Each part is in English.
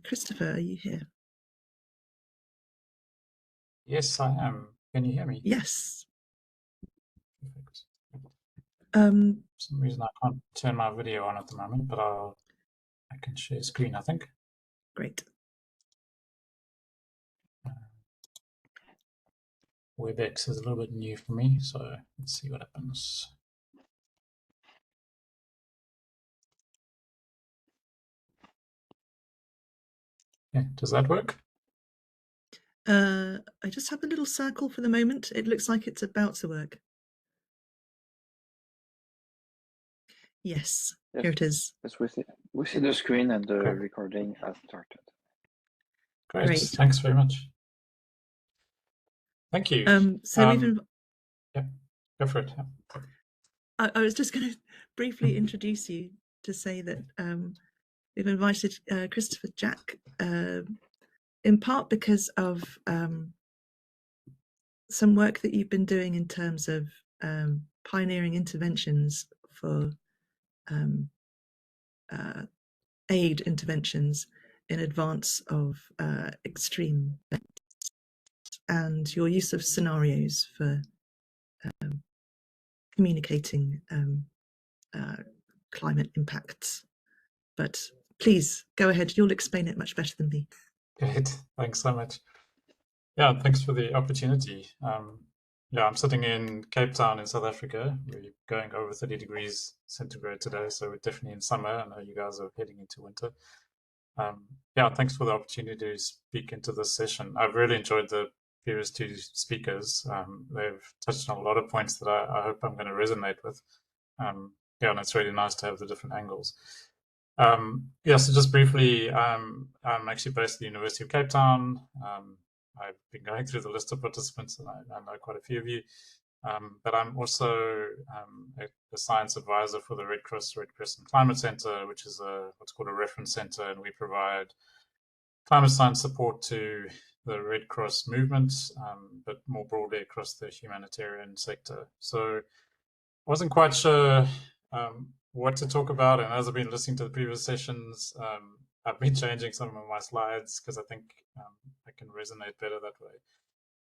Christopher, are you here? Yes, I am. Can you hear me? Yes. Perfect. Um, For some reason, I can't turn my video on at the moment, but I can share screen, I think. Great. WebEx is a little bit new for me, so let's see what happens. Yeah, does that work? I just have a little circle for the moment. It looks like it's about to work. Yes, Yes. here it is. Yes, we see the screen and the Okay. recording has started. Great. Thanks very much. Thank you. So we've yeah, go for it. Yeah. I was just going to briefly introduce you to say that we've invited Christopher Jack in part because of some work that you've been doing in terms of pioneering interventions for aid interventions in advance of extreme events, and your use of scenarios for communicating climate impacts. But please go ahead, you'll explain it much better than me. Great, thanks so much. Yeah, thanks for the opportunity. Yeah, I'm sitting in Cape Town in South Africa. We're going over 30 degrees centigrade today, so we're definitely in summer. I know you guys are heading into winter. Yeah, thanks for the opportunity to speak into this session. I've really enjoyed the previous two speakers. They've touched on a lot of points that I hope I'm going to resonate with. Yeah, and it's really nice to have the different angles. Yeah, so just briefly, I'm actually based at the University of Cape Town. I've been going through the list of participants, and I know quite a few of you. But I'm also a science advisor for the Red Crescent Climate Center, which is what's called a reference center, and we provide climate science support to the Red Cross movement, but more broadly across the humanitarian sector. So I wasn't quite sure what to talk about, and as I've been listening to the previous sessions, I've been changing some of my slides because I think I can resonate better that way.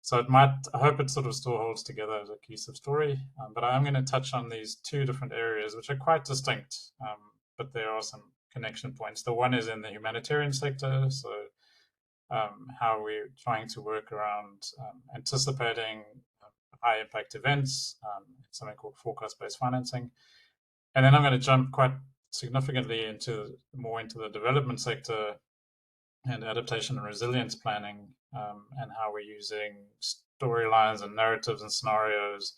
So I hope it sort of still holds together as a cohesive story, but I am going to touch on these two different areas, which are quite distinct, but there are some connection points. The one is in the humanitarian sector, so how we're trying to work around anticipating high impact events, something called forecast-based financing. And then I'm going to jump quite significantly into the development sector and adaptation and resilience planning, and how we're using storylines and narratives and scenarios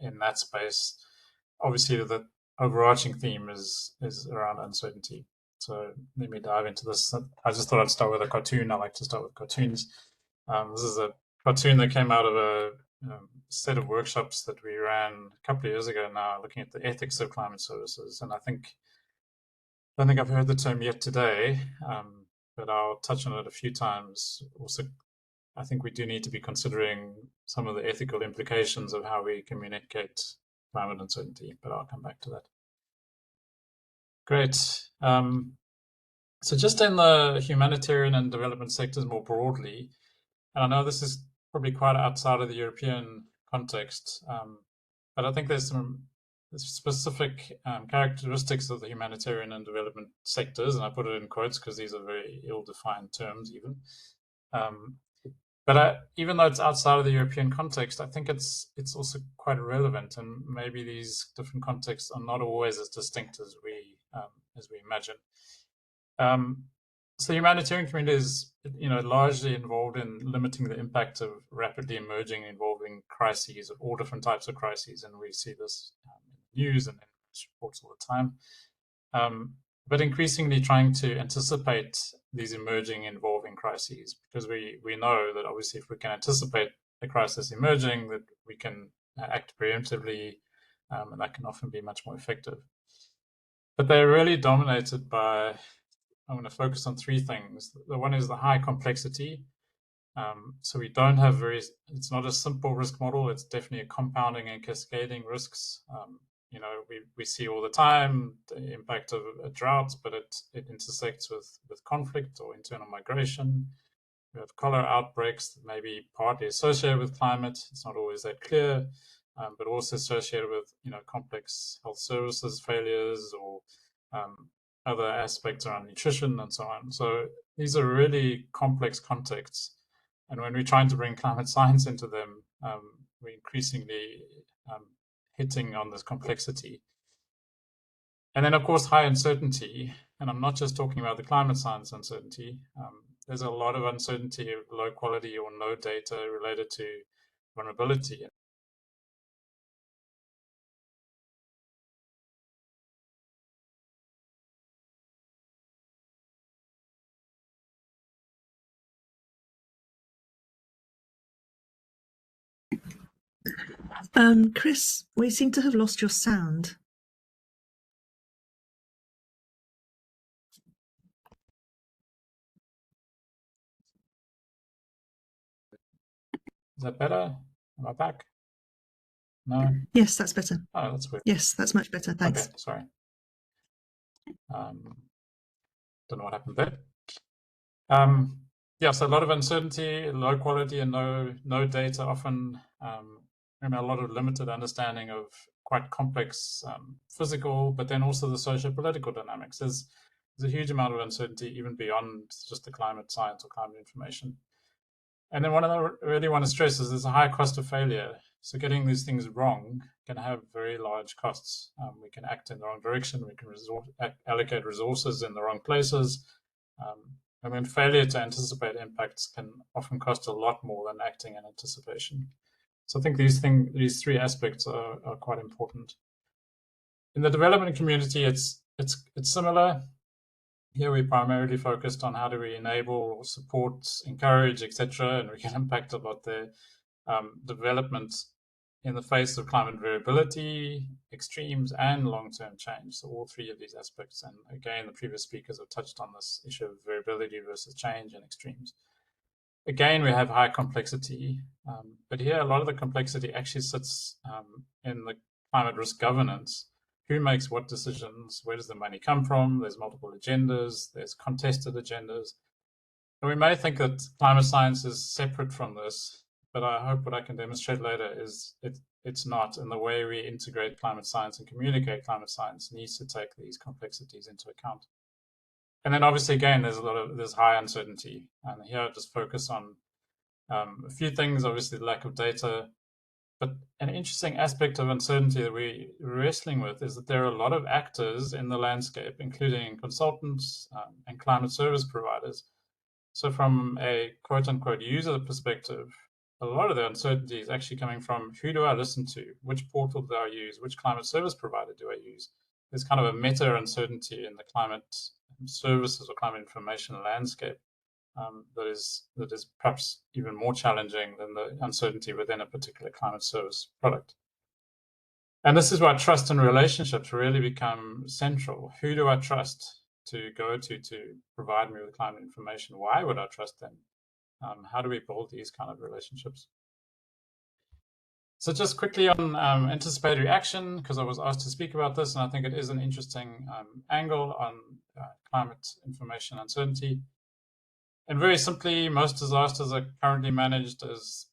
in that space. Obviously, the overarching theme is around uncertainty. So let me dive into this. I just thought I'd start with a cartoon. I like to start with cartoons. This is a cartoon that came out of a set of workshops that we ran a couple of years ago now, looking at the ethics of climate services. And I don't think I've heard the term yet today, but I'll touch on it a few times. Also, I think we do need to be considering some of the ethical implications of how we communicate climate uncertainty, but I'll come back to that. Great. So just in the humanitarian and development sectors more broadly, and I know this is probably quite outside of the European context, but I think there's some specific characteristics of the humanitarian and development sectors, and I put it in quotes because these are very ill-defined terms even. But even though it's outside of the European context, I think it's also quite relevant, and maybe these different contexts are not always as distinct as we imagine. So the humanitarian community is, largely involved in limiting the impact of rapidly emerging, involving crises of all different types of crises, and we see this in the news and in reports all the time. But increasingly trying to anticipate these emerging, involving crises, because we know that obviously if we can anticipate a crisis emerging, that we can act preemptively, and that can often be much more effective. But they're really dominated by, I'm going to focus on three things. The one is the high complexity. So we don't have it's not a simple risk model. It's definitely a compounding and cascading risks. we see all the time the impact of a drought, but it intersects with conflict or internal migration. We have cholera outbreaks that may be partly associated with climate. It's not always that clear, but also associated with complex health services failures or other aspects around nutrition and so on. So these are really complex contexts. And when we're trying to bring climate science into them, we're increasingly hitting on this complexity. And then, of course, high uncertainty. And I'm not just talking about the climate science uncertainty. There's a lot of uncertainty, low quality or no data related to vulnerability. Chris, we seem to have lost your sound. Is that better? Am I back? No? Yes, that's better. Oh, that's weird. Yes, that's much better. Thanks. Okay, sorry. Don't know what happened there. Yeah, so a lot of uncertainty, low quality, and no data often, and a lot of limited understanding of quite complex physical, but then also the socio-political dynamics. There's a huge amount of uncertainty even beyond just the climate science or climate information. And then what I really want to stress is there's a high cost of failure. So getting these things wrong can have very large costs. We can act in the wrong direction. We can allocate resources in the wrong places. And then failure to anticipate impacts can often cost a lot more than acting in anticipation. So I think these three aspects are quite important. In the development community, it's similar. Here we primarily focused on how do we enable, support, encourage, etc., and we can impact a lot the development in the face of climate variability, extremes, and long-term change. So all three of these aspects. And again, the previous speakers have touched on this issue of variability versus change and extremes. Again, we have high complexity, but here a lot of the complexity actually sits in the climate risk governance. Who makes what decisions? Where does the money come from? There's multiple agendas. There's contested agendas. And we may think that climate science is separate from this, but I hope what I can demonstrate later is it's not. And the way we integrate climate science and communicate climate science needs to take these complexities into account. And then obviously, again, there's high uncertainty. And here I just focus on a few things, obviously the lack of data. But an interesting aspect of uncertainty that we're wrestling with is that there are a lot of actors in the landscape, including consultants and climate service providers. So from a quote-unquote user perspective, a lot of the uncertainty is actually coming from who do I listen to, which portal do I use, which climate service provider do I use. There's kind of a meta uncertainty in the climate services or climate information landscape that is perhaps even more challenging than the uncertainty within a particular climate service product. And this is why trust and relationships really become central. Who do I trust to go to provide me with climate information? Why would I trust them? How do we build these kind of relationships? So just quickly on anticipatory action, because I was asked to speak about this, and I think it is an interesting angle on climate information uncertainty. And very simply, most disasters are currently managed as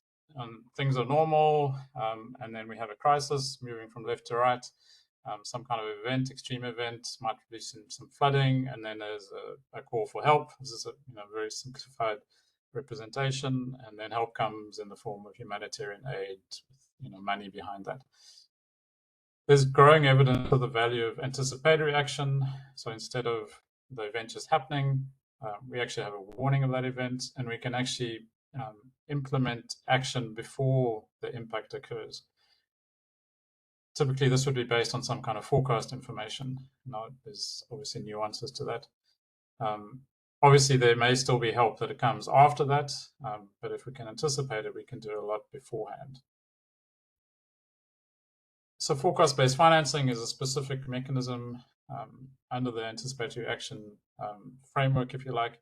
things are normal, and then we have a crisis moving from left to right. Some kind of event, extreme event, might produce some flooding, and then there's a call for help. This is a very simplified representation, and then help comes in the form of humanitarian aid, with money behind that. There's growing evidence of the value of anticipatory action. So instead of the event just happening, we actually have a warning of that event, and we can actually implement action before the impact occurs. Typically, this would be based on some kind of forecast information. Now, there's obviously nuances to that. Obviously, there may still be help that comes after that, but if we can anticipate it, we can do a lot beforehand. So forecast-based financing is a specific mechanism under the anticipatory action framework, if you like.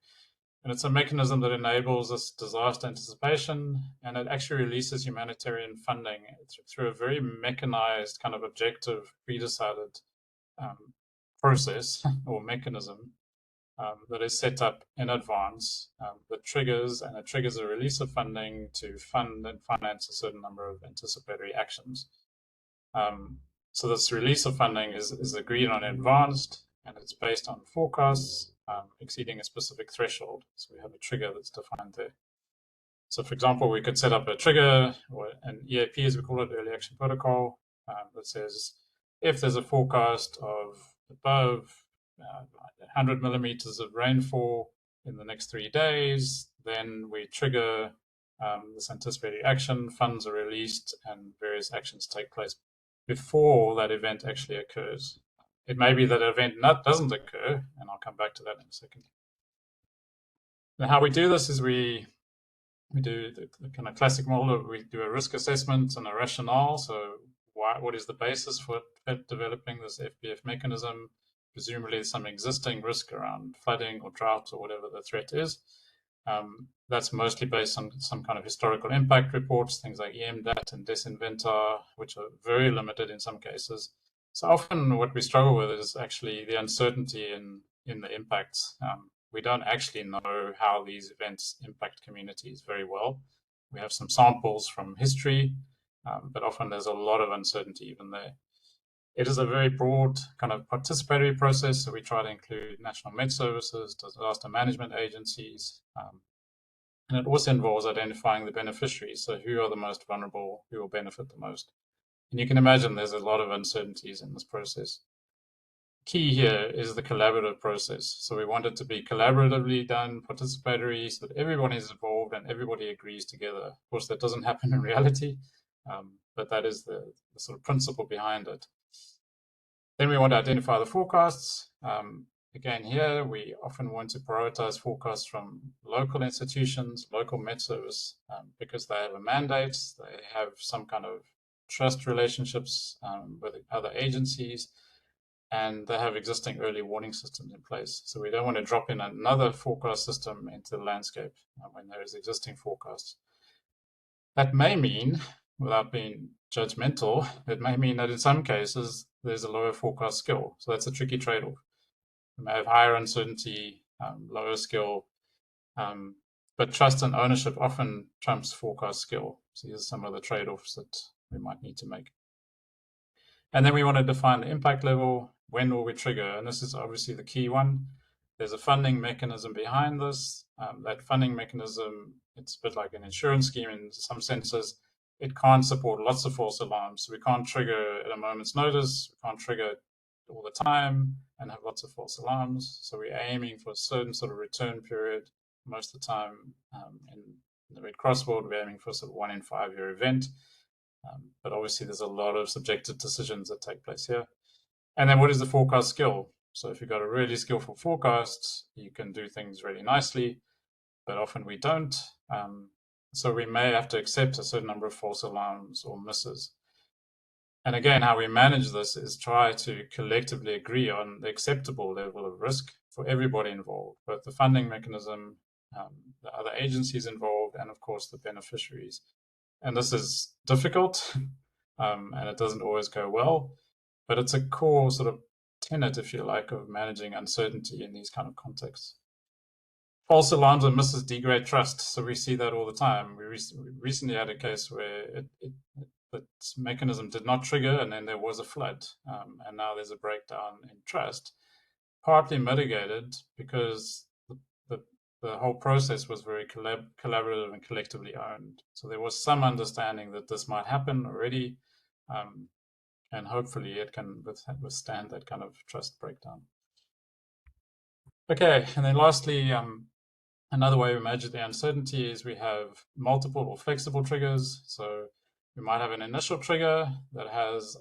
And it's a mechanism that enables this disaster anticipation, and it actually releases humanitarian funding through a very mechanized, kind of objective, pre-decided process or mechanism that is set up in advance that triggers a release of funding to fund and finance a certain number of anticipatory actions. So this release of funding is agreed on in advance, and it's based on forecasts exceeding a specific threshold. So we have a trigger that's defined there. So for example, we could set up a trigger or an EAP, as we call it, early action protocol, that says if there's a forecast of above 100 millimeters of rainfall in the next 3 days, then we trigger this anticipated action, funds are released, and various actions take place before that event actually occurs. It may be that an event doesn't occur, and I'll come back to that in a second. Now, how we do this is we do the kind of classic model. We do a risk assessment and a rationale. So what is the basis for developing this FBF mechanism? Presumably some existing risk around flooding or drought or whatever the threat is. That's mostly based on some kind of historical impact reports, things like EMDAT and Desinventar, which are very limited in some cases. So often what we struggle with is actually the uncertainty in the impacts. We don't actually know how these events impact communities very well. We have some samples from history, but often there's a lot of uncertainty even there. It is a very broad kind of participatory process, so we try to include national Met services, disaster management agencies, and it also involves identifying the beneficiaries, so who are the most vulnerable, who will benefit the most. And you can imagine there's a lot of uncertainties in this process. Key here is the collaborative process. So we want it to be collaboratively done, participatory, so that everybody is involved and everybody agrees together. Of course, that doesn't happen in reality, but that is the sort of principle behind it. Then we want to identify the forecasts. Again, here we often want to prioritize forecasts from local institutions, local Met Service, because they have a mandate, they have some kind of trust relationships with other agencies, and they have existing early warning systems in place. So we don't want to drop in another forecast system into the landscape when there is existing forecasts. That may mean, without being judgmental, it may mean that in some cases there's a lower forecast skill. So that's a tricky trade-off. We may have higher uncertainty, lower skill, but trust and ownership often trumps forecast skill. So these are some of the trade-offs that we might need to make. And then we want to define the impact level. When will we trigger? And this is obviously the key one. There's a funding mechanism behind this. That funding mechanism, it's a bit like an insurance scheme in some senses. It can't support lots of false alarms. So we can't trigger at a moment's notice. We can't trigger all the time and have lots of false alarms. So we're aiming for a certain sort of return period. Most of the time in the Red Cross world, we're aiming for sort of 1 in 5 year event. But obviously there's a lot of subjective decisions that take place here. And then what is the forecast skill? So if you've got a really skillful forecast, you can do things really nicely, but often we don't. So we may have to accept a certain number of false alarms or misses. And again, how we manage this is try to collectively agree on the acceptable level of risk for everybody involved, both the funding mechanism, the other agencies involved, and of course the beneficiaries. And this is difficult, and it doesn't always go well, but it's a core sort of tenet, if you like, of managing uncertainty in these kind of contexts. False alarms and misses degrade trust. So we see that all the time. We recently had a case where the mechanism did not trigger, and then there was a flood, and now there's a breakdown in trust, partly mitigated because the whole process was very collaborative and collectively owned. So there was some understanding that this might happen already, and hopefully it can withstand that kind of trust breakdown. Okay, and then lastly, another way we measure the uncertainty is we have multiple or flexible triggers. So we might have an initial trigger that has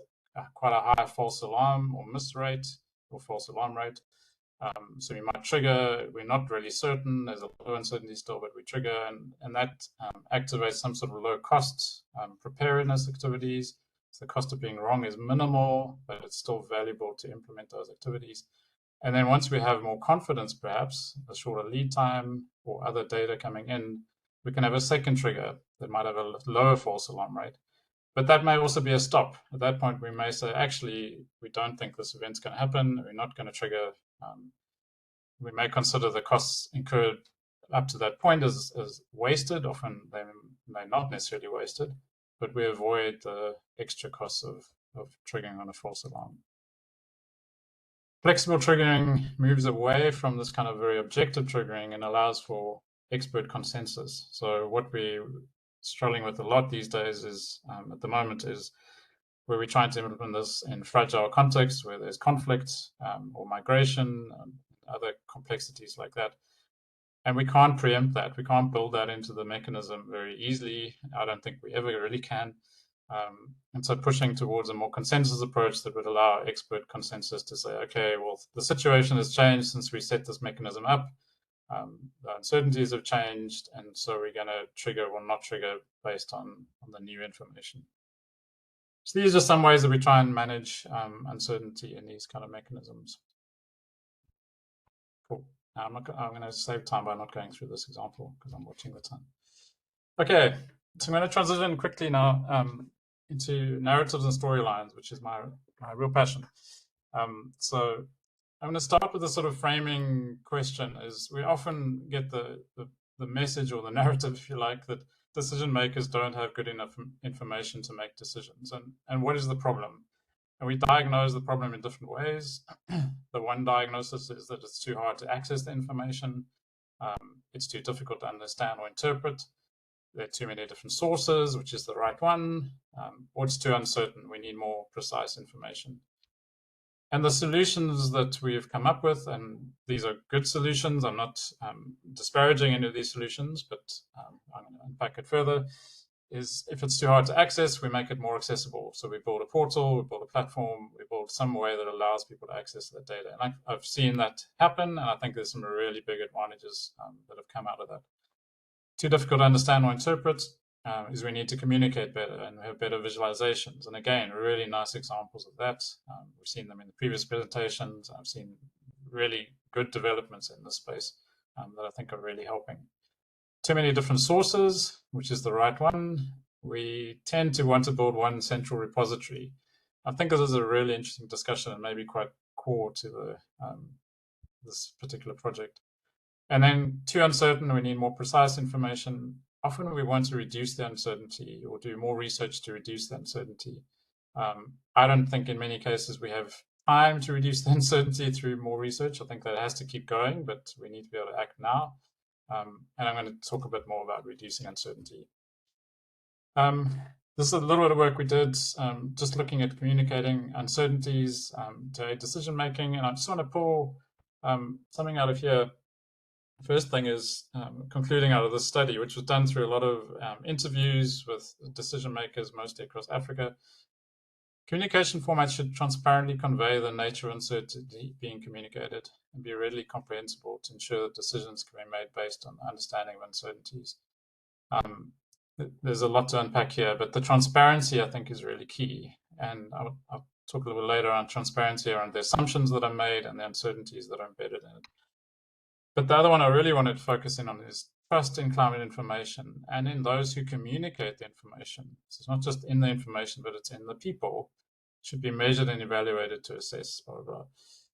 quite a high false alarm or miss rate or false alarm rate. So we might trigger, we're not really certain, there's a low uncertainty still, but we trigger, and that activates some sort of low cost preparedness activities. So the cost of being wrong is minimal, but it's still valuable to implement those activities. And then once we have more confidence, perhaps a shorter lead time, or other data coming in, we can have a second trigger that might have a lower false alarm rate. But that may also be a stop. At that point, we may say, actually, we don't think this event's going to happen. We're not going to trigger. We may consider the costs incurred up to that point as wasted. Often they may not necessarily wasted, but we avoid the extra costs of triggering on a false alarm. Flexible triggering moves away from this kind of very objective triggering and allows for expert consensus. So what we're struggling with a lot these days is, at the moment, is where we're trying to implement this in fragile contexts where there's conflict or migration and other complexities like that. And we can't preempt that. We can't build that into the mechanism very easily. I don't think we ever really can. And so pushing towards a more consensus approach that would allow expert consensus to say, okay, well, the situation has changed since we set this mechanism up. The uncertainties have changed, and so we're going to trigger or not trigger based on the new information. So these are some ways that we try and manage uncertainty in these kind of mechanisms. Cool. Now I'm going to save time by not going through this example because I'm watching the time. Okay, so I'm going to transition quickly now into narratives and storylines, which is my real passion. So I'm going to start with a sort of framing question. Is we often get the message or the narrative, if you like, that decision makers don't have good enough information to make decisions. And what is the problem? And we diagnose the problem in different ways. The one diagnosis is that it's too hard to access the information. It's too difficult to understand or interpret. There are too many different sources, which is the right one, or it's too uncertain. We need more precise information. And the solutions that we've come up with, and these are good solutions, I'm not disparaging any of these solutions, but I'm going to unpack it further, is if it's too hard to access, we make it more accessible. So we build a portal, we build a platform, we build some way that allows people to access that data. And I've seen that happen, and I think there's some really big advantages that have come out of that. Too difficult to understand or interpret is we need to communicate better and have better visualizations. And again, really nice examples of that. We've seen them in the previous presentations. I've seen really good developments in this space that I think are really helping. Too many different sources, which is the right one. We tend to want to build one central repository. I think this is a really interesting discussion and maybe quite core to the this particular project. And then too uncertain, we need more precise information. Often we want to reduce the uncertainty or do more research to reduce the uncertainty. I don't think in many cases we have time to reduce the uncertainty through more research. I think that has to keep going, but we need to be able to act now. And I'm going to talk a bit more about reducing uncertainty. This is a little bit of work we did just looking at communicating uncertainties to decision making. And I just want to pull something out of here. First thing is concluding out of this study, which was done through a lot of interviews with decision makers, mostly across Africa. Communication formats should transparently convey the nature of uncertainty being communicated and be readily comprehensible to ensure that decisions can be made based on understanding of uncertainties. There's a lot to unpack here, but the transparency, I think, is really key. And I'll talk a little bit later on transparency around the assumptions that are made and the uncertainties that are embedded in it. But the other one I really wanted to focus in on is trust in climate information and in those who communicate the information. So it's not just in the information, but it's in the people. It should be measured and evaluated to assess, blah, blah, blah.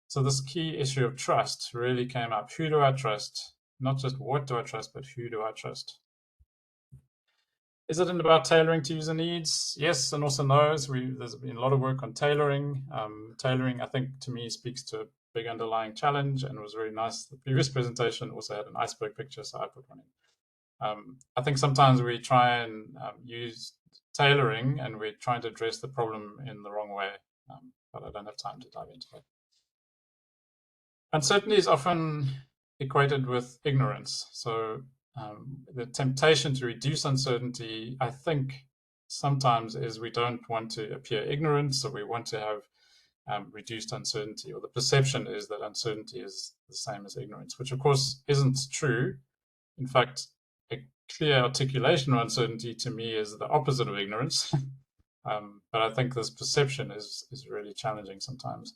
So this key issue of trust really came up. Who do I trust? Not just what do I trust, but who do I trust? Is it about tailoring to user needs? Yes, and also no. There's been a lot of work on tailoring. Tailoring, I think, to me, speaks to a big underlying challenge, and it was really nice. The previous presentation also had an iceberg picture, so I put one in. I think sometimes we try and use tailoring, and we're trying to address the problem in the wrong way, but I don't have time to dive into that. Uncertainty is often equated with ignorance. So the temptation to reduce uncertainty, I think, sometimes is we don't want to appear ignorant, so we want to have reduced uncertainty, or the perception is that uncertainty is the same as ignorance, which of course isn't true. In fact, a clear articulation of uncertainty to me is the opposite of ignorance. But I think this perception is really challenging sometimes.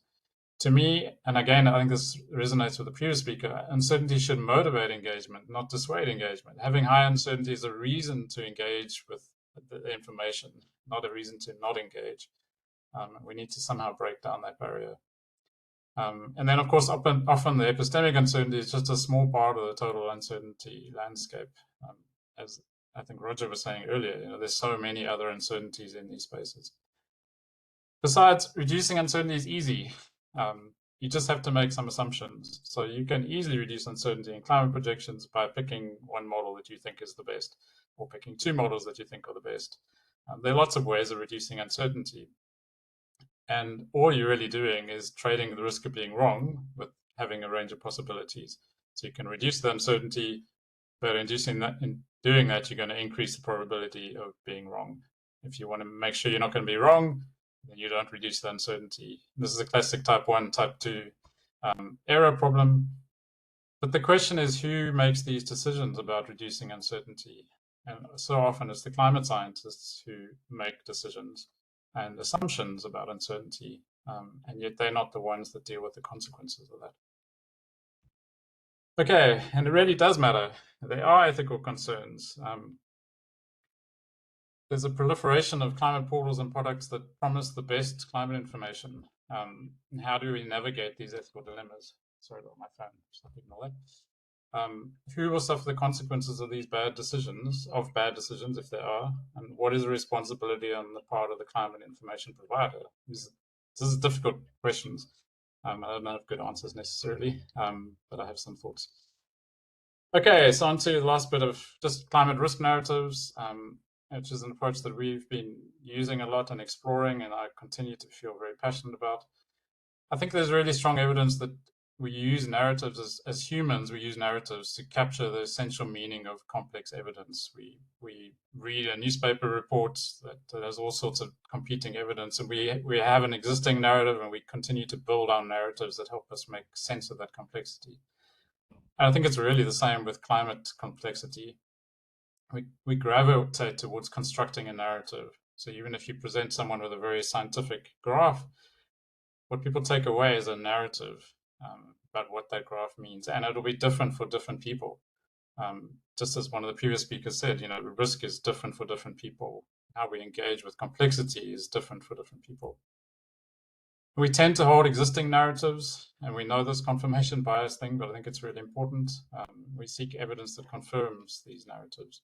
To me, and again, I think this resonates with the previous speaker, uncertainty should motivate engagement, not dissuade engagement. Having high uncertainty is a reason to engage with the information, not a reason to not engage. We need to somehow break down that barrier. And then, of course, often the epistemic uncertainty is just a small part of the total uncertainty landscape. As I think Roger was saying earlier, there's so many other uncertainties in these spaces. Besides, reducing uncertainty is easy. You just have to make some assumptions. So you can easily reduce uncertainty in climate projections by picking one model that you think is the best, or picking two models that you think are the best. There are lots of ways of reducing uncertainty. And all you're really doing is trading the risk of being wrong with having a range of possibilities. So you can reduce the uncertainty, but in doing that, you're going to increase the probability of being wrong. If you want to make sure you're not going to be wrong, then you don't reduce the uncertainty. This is a classic type 1, type 2 error problem. But the question is, who makes these decisions about reducing uncertainty? And so often it's the climate scientists who make decisions and assumptions about uncertainty, and yet they're not the ones that deal with the consequences of that. Okay, and it really does matter. There are ethical concerns. There's a proliferation of climate portals and products that promise the best climate information. And how do we navigate these ethical dilemmas? Sorry about my phone, just ignore that. Who will suffer the consequences of these bad decisions, if there are, and what is the responsibility on the part of the climate information provider? This is difficult questions. I don't have good answers necessarily, but I have some thoughts. Okay, so on to the last bit of just climate risk narratives, which is an approach that we've been using a lot and exploring, and I continue to feel very passionate about. I think there's really strong evidence that we use narratives as humans. We use narratives to capture the essential meaning of complex evidence. We read a newspaper report that has all sorts of competing evidence, and we have an existing narrative, and we continue to build our narratives that help us make sense of that complexity. And I think it's really the same with climate complexity. We gravitate towards constructing a narrative. So even if you present someone with a very scientific graph, what people take away is a narrative about what that graph means, and it'll be different for different people. Just as one of the previous speakers said, risk is different for different people. How we engage with complexity is different for different people. We tend to hold existing narratives, and we know this confirmation bias thing, but I think it's really important. We seek evidence that confirms these narratives.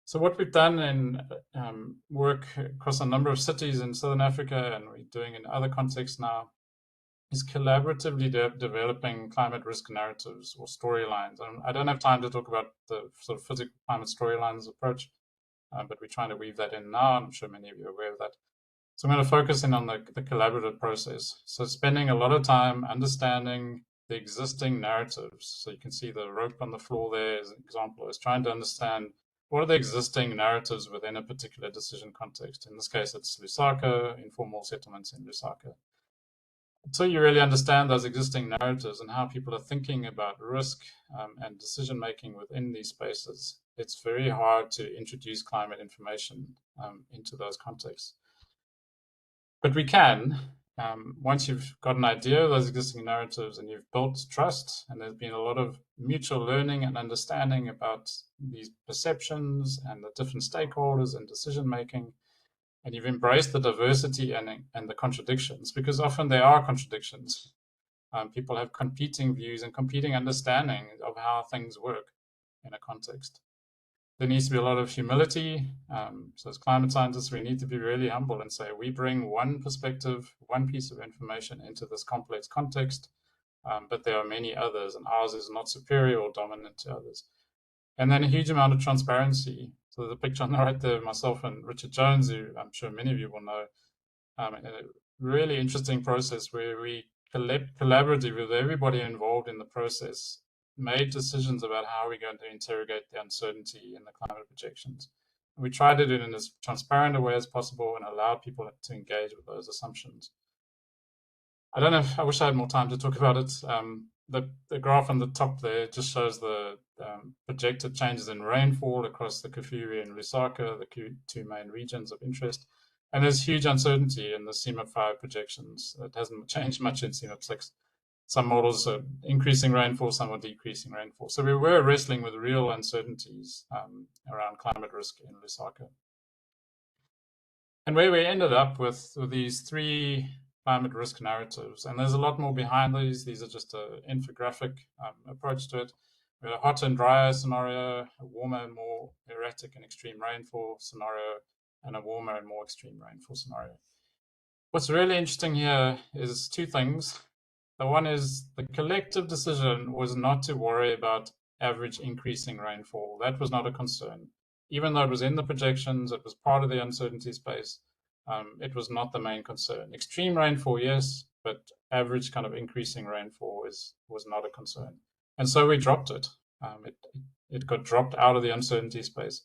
So what we've done in work across a number of cities in Southern Africa, and we're doing in other contexts now, is collaboratively developing climate risk narratives or storylines. I don't have time to talk about the sort of physical climate storylines approach, but we're trying to weave that in now, and I'm sure many of you are aware of that. So I'm going to focus in on the collaborative process. So spending a lot of time understanding the existing narratives. So you can see the rope on the floor there as an example. Is trying to understand what are the existing narratives within a particular decision context. In this case, it's Lusaka, informal settlements in Lusaka. So you really understand those existing narratives and how people are thinking about risk and decision-making within these spaces. It's very hard to introduce climate information into those contexts. But we can, once you've got an idea of those existing narratives and you've built trust, and there's been a lot of mutual learning and understanding about these perceptions and the different stakeholders and decision-making, and you've embraced the diversity and the contradictions, because often there are contradictions. People have competing views and competing understanding of how things work in a context. There needs to be a lot of humility. So as climate scientists, we need to be really humble and say, we bring one perspective, one piece of information into this complex context, but there are many others, and ours is not superior or dominant to others. And then a huge amount of transparency. So the picture on the right there, myself and Richard Jones, who I'm sure many of you will know, a really interesting process where we collaboratively with everybody involved in the process made decisions about how we're going to interrogate the uncertainty in the climate projections. And we tried to do it in as transparent a way as possible and allowed people to engage with those assumptions. I don't know, I wish I had more time to talk about it. The graph on the top there just shows the projected changes in rainfall across the Kafue and Lusaka, the two main regions of interest. And there's huge uncertainty in the CMIP5 projections. It hasn't changed much in CMIP6. Some models are increasing rainfall, some are decreasing rainfall. So we were wrestling with real uncertainties around climate risk in Lusaka. And where we ended up with these 3 climate risk narratives, and there's a lot more behind these. These are just an infographic approach to it. We had a hot and drier scenario, a warmer and more erratic and extreme rainfall scenario, and a warmer and more extreme rainfall scenario. What's really interesting here is 2 things. The one is the collective decision was not to worry about average increasing rainfall. That was not a concern. Even though it was in the projections, it was part of the uncertainty space, it was not the main concern. Extreme rainfall, yes, but average kind of increasing rainfall was not a concern. And so we dropped it. It got dropped out of the uncertainty space.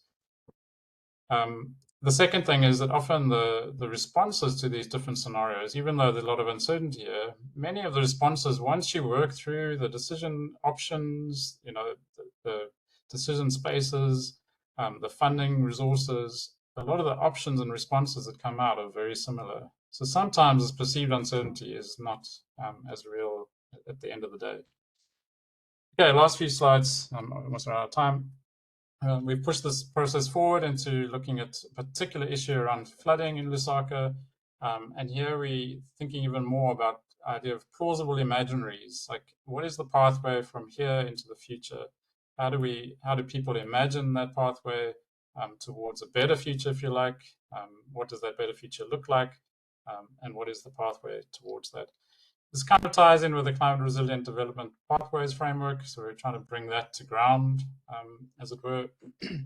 The second thing is that often the responses to these different scenarios, even though there's a lot of uncertainty here, many of the responses, once you work through the decision options, the decision spaces, the funding resources, a lot of the options and responses that come out are very similar. So sometimes this perceived uncertainty is not as real at the end of the day. Okay, last few slides. I'm almost out of time. We've pushed this process forward into looking at a particular issue around flooding in Lusaka. And here we're thinking even more about the idea of plausible imaginaries. Like, what is the pathway from here into the future? How do people imagine that pathway towards a better future, if you like? What does that better future look like? And what is the pathway towards that? This kind of ties in with the Climate Resilient Development Pathways Framework. So we're trying to bring that to ground, as it were. And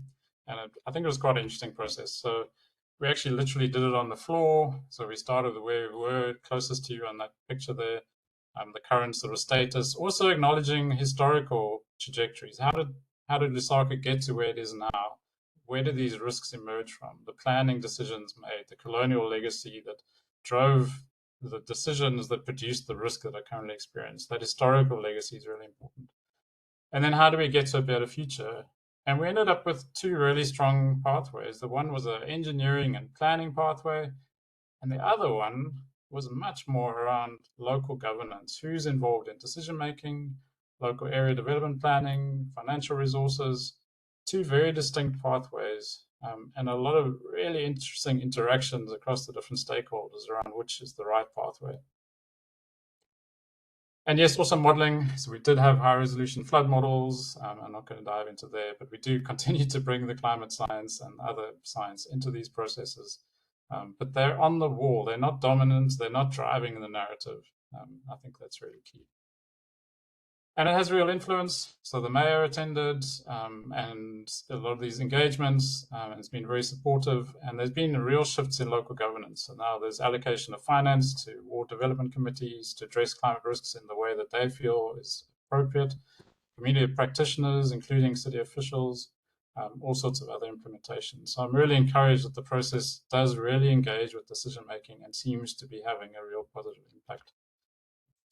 I think it was quite an interesting process. So we actually literally did it on the floor. So we started where we were closest to you on that picture there, the current sort of status, also acknowledging historical trajectories. How did Lusaka get to where it is now? Where did these risks emerge from? The planning decisions made, the colonial legacy that drove the decisions that produced the risk that are currently experienced. That historical legacy is really important. And then how do we get to a better future? And we ended up with 2 really strong pathways. The one was an engineering and planning pathway, and the other one was much more around local governance. Who's involved in decision making, local area development planning, financial resources. 2 very distinct pathways. And a lot of really interesting interactions across the different stakeholders around which is the right pathway. And yes, also modeling. So we did have high resolution flood models. I'm not going to dive into there, but we do continue to bring the climate science and other science into these processes. But they're on the wall. They're not dominant. They're not driving the narrative. I think that's really key. And it has real influence. So the mayor attended, and a lot of these engagements, it's been very supportive. And there's been real shifts in local governance. So now there's allocation of finance to ward development committees to address climate risks in the way that they feel is appropriate. Community practitioners, including city officials, all sorts of other implementations. So I'm really encouraged that the process does really engage with decision making and seems to be having a real positive impact.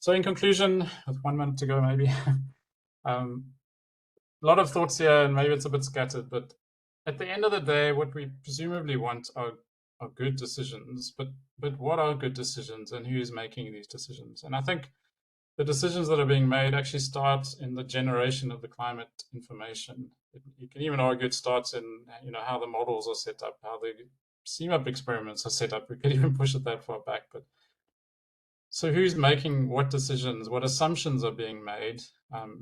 So in conclusion, with 1 minute to go maybe, a lot of thoughts here, and maybe it's a bit scattered, but at the end of the day, what we presumably want are good decisions, but what are good decisions and who is making these decisions? And I think the decisions that are being made actually start in the generation of the climate information. You can even argue it starts in how the models are set up, how the CMIP experiments are set up. We could even push it that far back, but so who's making what decisions, what assumptions are being made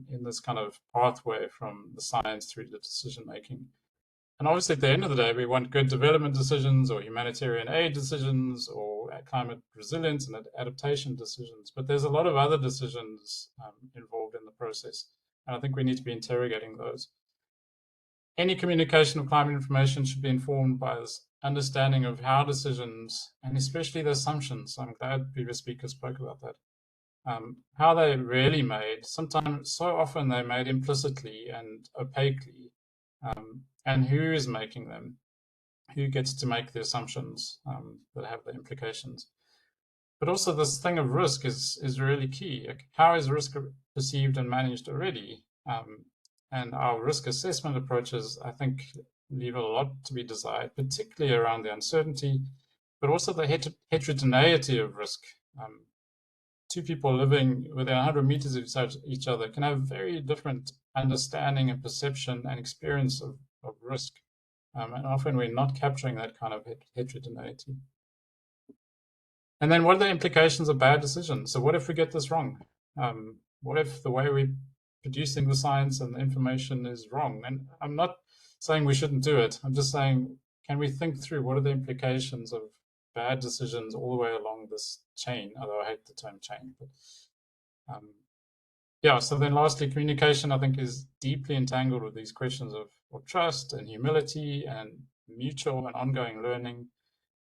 in this kind of pathway from the science through the decision making? And obviously at the end of the day, we want good development decisions or humanitarian aid decisions or climate resilience and adaptation decisions. But there's a lot of other decisions involved in the process. And I think we need to be interrogating those. Any communication of climate information should be informed by this understanding of how decisions, and especially the assumptions, I'm glad previous speakers spoke about that, how they're really made. Sometimes, so often they're made implicitly and opaquely, and who is making them, who gets to make the assumptions that have the implications. But also this thing of risk is really key. Like, how is risk perceived and managed already? And our risk assessment approaches, I think, leave a lot to be desired, particularly around the uncertainty but also the heterogeneity of risk. Two people living within 100 meters of each other can have very different understanding and perception and experience of risk. And often we're not capturing that kind of heterogeneity. And then what are the implications of bad decisions? So what if we get this wrong? What if the way we're producing the science and the information is wrong? And I'm not saying we shouldn't do it. I'm just saying, can we think through what are the implications of bad decisions all the way along this chain? Although I hate the term chain, but yeah. So then, lastly, communication I think is deeply entangled with these questions of trust and humility and mutual and ongoing learning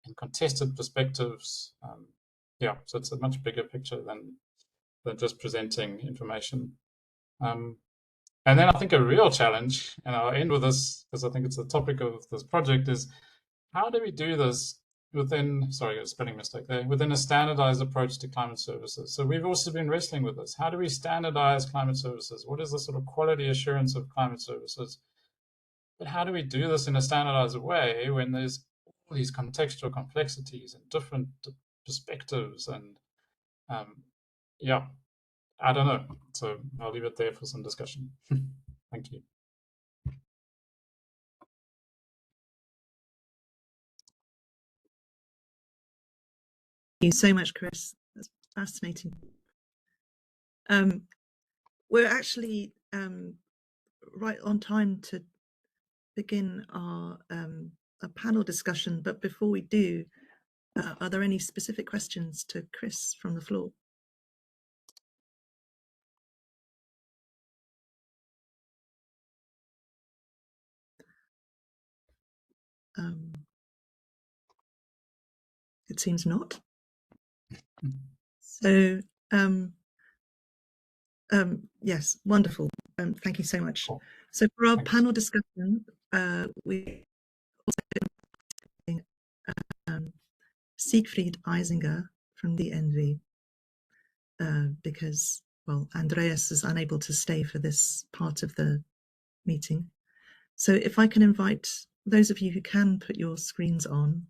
and contested perspectives. Yeah, so it's a much bigger picture than just presenting information. And then I think a real challenge, and I'll end with this because I think it's the topic of this project, is how do we do this within, sorry, a spelling mistake there, within a standardized approach to climate services? So we've also been wrestling with this. How do we standardize climate services? What is the sort of quality assurance of climate services? But how do we do this in a standardized way when there's all these contextual complexities and different perspectives? And yeah, I don't know. So I'll leave it there for some discussion. Thank you. Thank you so much, Chris. That's fascinating. We're actually right on time to begin our a panel discussion, but before we do, are there any specific questions to Chris from the floor? It seems not. So yes, wonderful. Thank you so much. Cool. So for our Thanks. panel discussion, we also Siegfried Eisinger from the NV, because, well, Andreas is unable to stay for this part of the meeting. So if I can invite those of you who can put your screens on,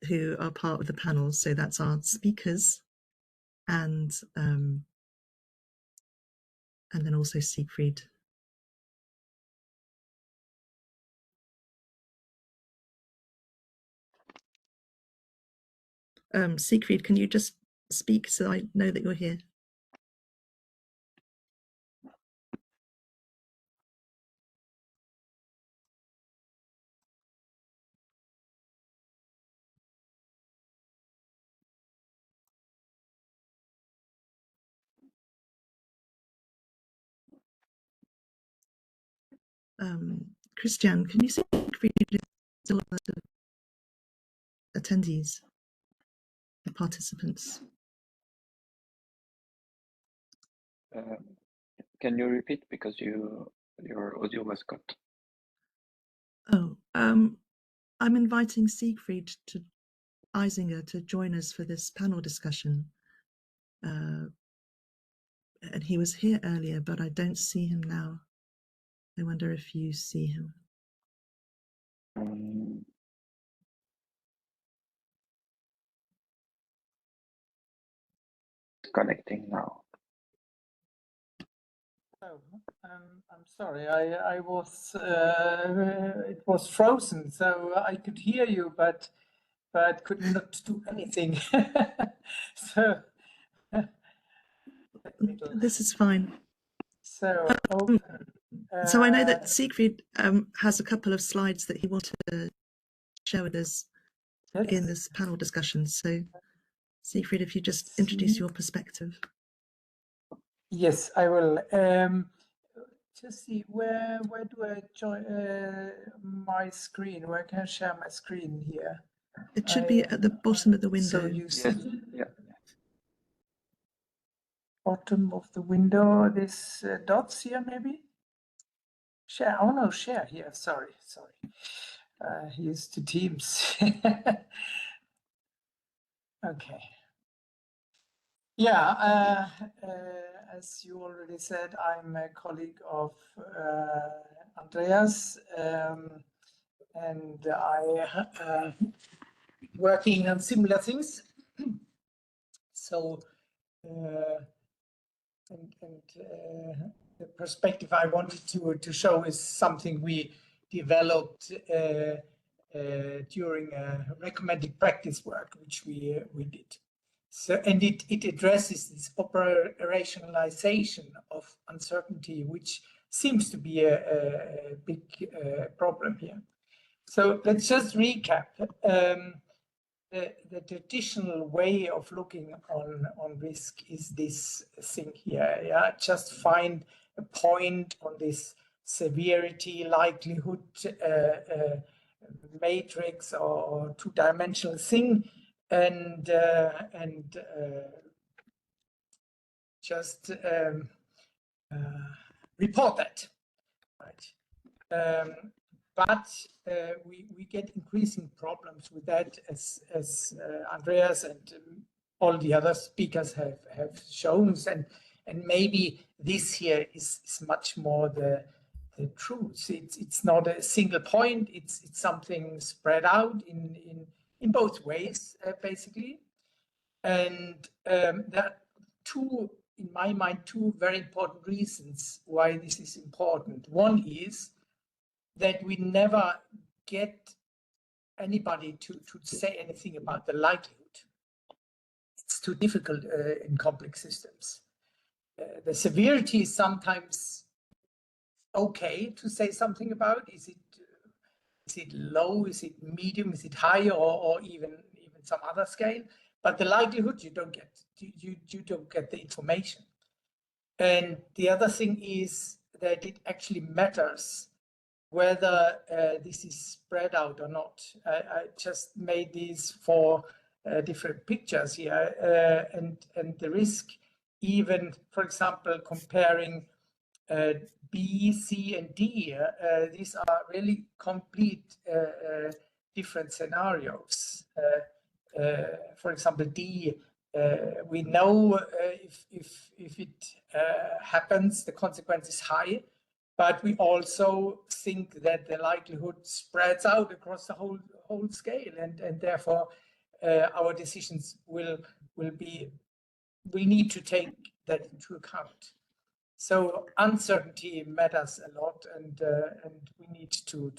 who are part of the panel, so that's our speakers and then also Siegfried. Siegfried, can you just speak so I know that you're here? Christian, can you see still the attendees, the participants? Can you repeat, because your audio was cut? Oh, I'm inviting Siegfried Eisinger to join us for this panel discussion. And he was here earlier, but I don't see him now. I wonder if you see him. Connecting now. Oh, I'm sorry. I was it was frozen, so I could hear you, but could not do anything. So This is fine. So open. So I know that Siegfried has a couple of slides that he wanted to share with us in this panel discussion. So Siegfried, if you just introduce your perspective. Yes, I will. Just see, where do I join my screen? Where can I share my screen here? It should be at the bottom of the window. So you see, Yeah. bottom of the window, this dots here maybe? Share, oh no, share here, sorry. Used to Teams. Okay. Yeah, as you already said, I'm a colleague of Andreas, and I working on similar things. So, the perspective I wanted to show is something we developed during recommended practice work, which we did. So, and it addresses this operationalization of uncertainty, which seems to be a big problem here. So let's just recap. The traditional way of looking on risk is this thing here. Yeah, just find a point on this severity likelihood matrix or two-dimensional thing, and just report that, right? But we get increasing problems with that, as Andreas and all the other speakers have shown, and maybe this here is much more the truth. It's not a single point. It's something spread out in both ways, basically. And there are two, in my mind, two very important reasons why this is important. One is that we never get anybody to say anything about the likelihood. It's too difficult in complex systems. The severity is sometimes okay to say something about. Is it low? Is it medium? Is it high? Or even some other scale? But the likelihood you don't get. You don't get the information. And the other thing is that it actually matters whether this is spread out or not. I just made these four different pictures here, and the risk, even, for example, comparing B, C, and D, these are really complete different scenarios. For example, D, we know if it happens, the consequence is high. But we also think that the likelihood spreads out across the whole scale, and therefore our decisions will need to take that into account. So uncertainty matters a lot, and we need to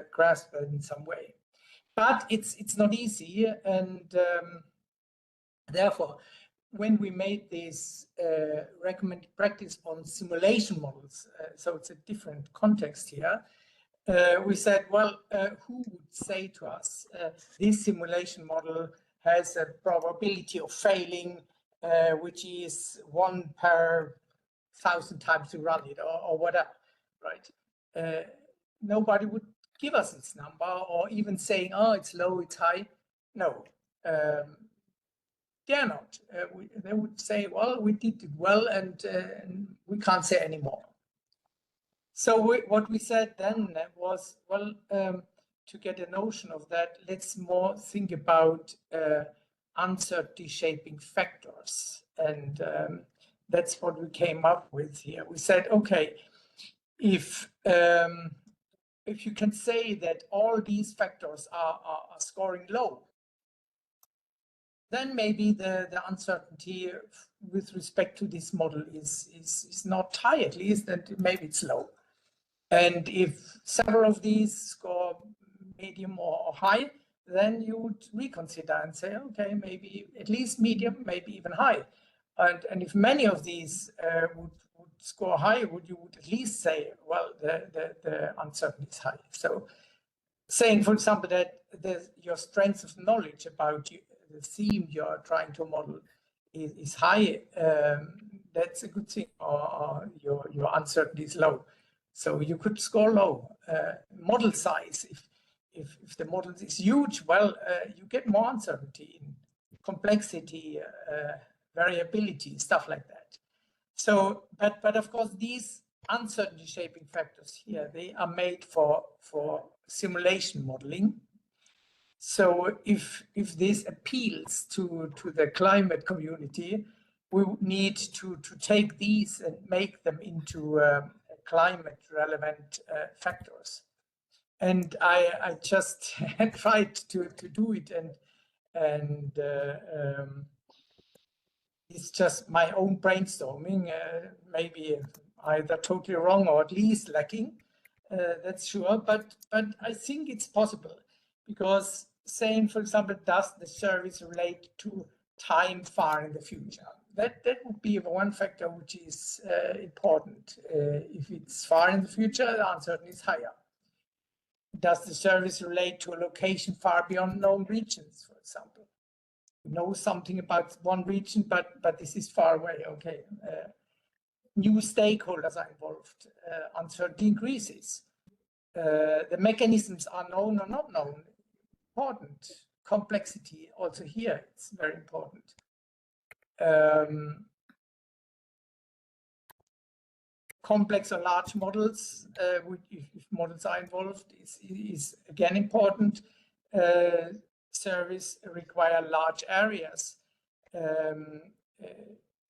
grasp that in some way. But it's not easy, and therefore, when we made this recommended practice on simulation models, so it's a different context here, we said, well, who would say to us, this simulation model has a probability of failing, which is 1 per 1,000 times you run it, or whatever, right? Nobody would give us this number, or even saying, oh, it's low, it's high. No. They're not. They would say, well, we did it well, and we can't say anymore. So what we said then was, well, to get a notion of that, let's more think about uncertainty shaping factors. And that's what we came up with here. We said, okay, if you can say that all these factors are scoring low, then maybe the uncertainty with respect to this model is not high, at least, and maybe it's low. And if several of these score medium or high, then you would reconsider and say, okay, maybe at least medium, maybe even high. And if many of these would score high, you would at least say, well, the uncertainty is high. So saying, for example, that your strength of knowledge about the theme you're trying to model is high, that's a good thing, or your uncertainty is low. So you could score low. Model size, if the model is huge, well, you get more uncertainty in complexity, variability, stuff like that. So, but of course, these uncertainty shaping factors here, they are made for simulation modeling. So if this appeals to the climate community, we need to take these and make them into climate relevant factors. And I just tried to do it, And it's just my own brainstorming, maybe either totally wrong or at least lacking, that's sure. But I think it's possible, because saying, for example, does the service relate to time far in the future? That would be one factor which is important. If it's far in the future, the uncertainty is higher. Does the service relate to a location far beyond known regions, for example? We know something about one region, but this is far away. Okay. New stakeholders are involved. Uncertainty increases. The mechanisms are known or not known. Important. Complexity also here, it's very important. Complex or large models, if models are involved, is again important. Service require large areas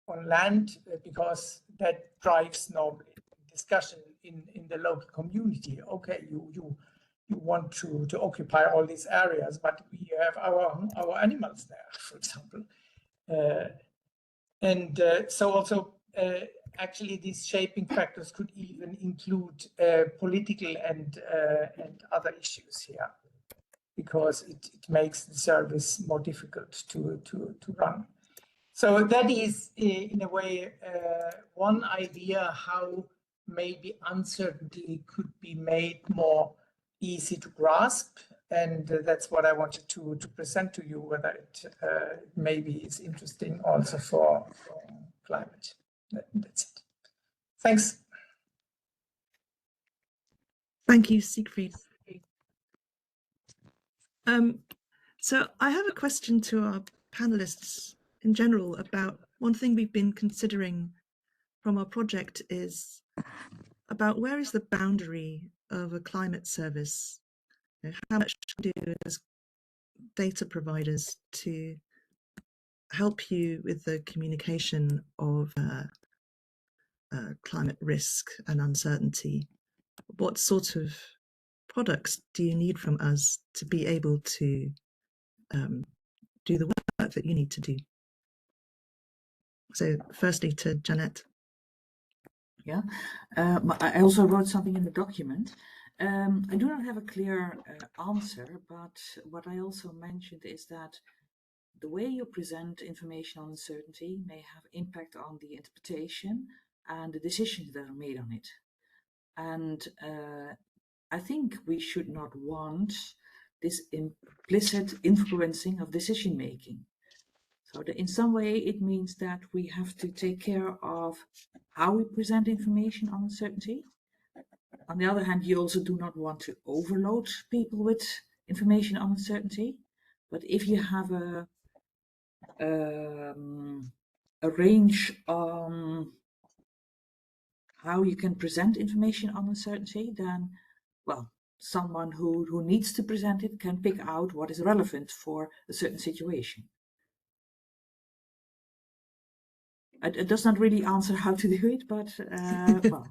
on land, because that drives normally discussion in the local community. Okay, you want to occupy all these areas, but we have our animals there, for example. So also actually these shaping factors could even include political and other issues here, because it makes the service more difficult to run. So that is, in a way, one idea how maybe uncertainty could be made more easy to grasp. And that's what I wanted to present to you, whether it maybe is interesting also for climate. That's it. Thanks. Thank you, Siegfried. So I have a question to our panelists in general about one thing we've been considering from our project is about where is the boundary of a climate service? You know, how much do we do as data providers to help you with the communication of climate risk and uncertainty? What sort of products do you need from us to be able to do the work that you need to do? So firstly to Jeanette. Yeah, I also wrote something in the document. I do not have a clear answer, but what I also mentioned is that the way you present information on uncertainty may have impact on the interpretation and the decisions that are made on it. And I think we should not want this implicit influencing of decision making. So in some way, it means that we have to take care of how we present information on uncertainty. On the other hand, you also do not want to overload people with information on uncertainty. But if you have a range on how you can present information on uncertainty, then, well, someone who needs to present it can pick out what is relevant for a certain situation. It does not really answer how to do it, but well,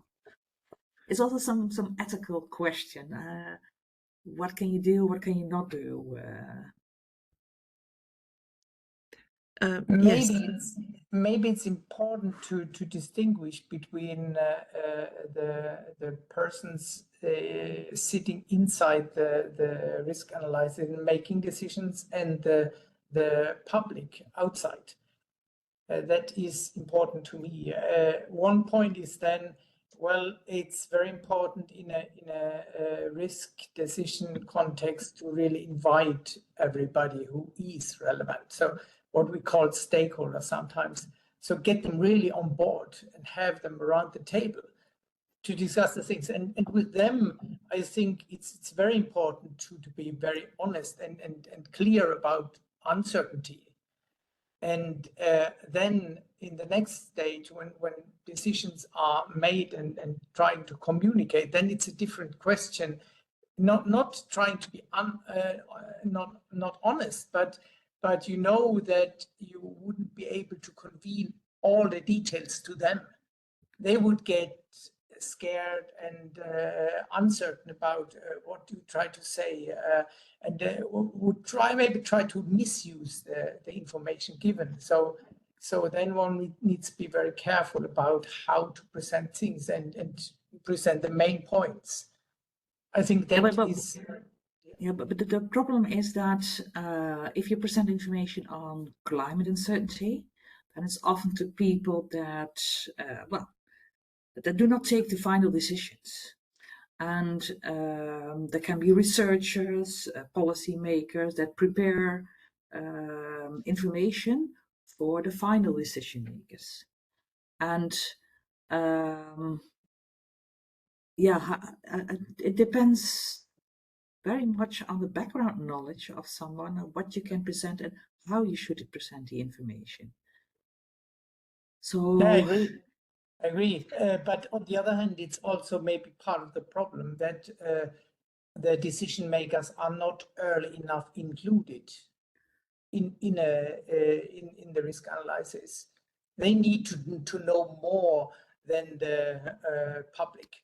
it's also some ethical question. What can you do? What can you not do? Maybe it's important to distinguish between the persons sitting inside the risk analysis and making decisions and the public outside. That is important to me. One point is then, well, it's very important in a risk decision context to really invite everybody who is relevant. So what we call stakeholders sometimes. So get them really on board and have them around the table to discuss the things. And with them, I think it's very important to be very honest and clear about uncertainty. And then in the next stage, when decisions are made and trying to communicate, then it's a different question. Not trying to be not honest, but you know that you wouldn't be able to convey all the details to them. They would get scared and uncertain about what you try to say, and would maybe try to misuse the information given. So then one needs to be very careful about how to present things and present the main points. I think that is. Yeah, but the problem is that if you present information on climate uncertainty, then it's often to people that, that do not take the final decisions. And there can be researchers, policymakers that prepare information for the final decision makers. And it depends very much on the background knowledge of someone, and what you can present and how you should present the information. So Yeah, I agree. But on the other hand, it's also maybe part of the problem that the decision makers are not early enough included in the risk analysis. They need to know more than the public.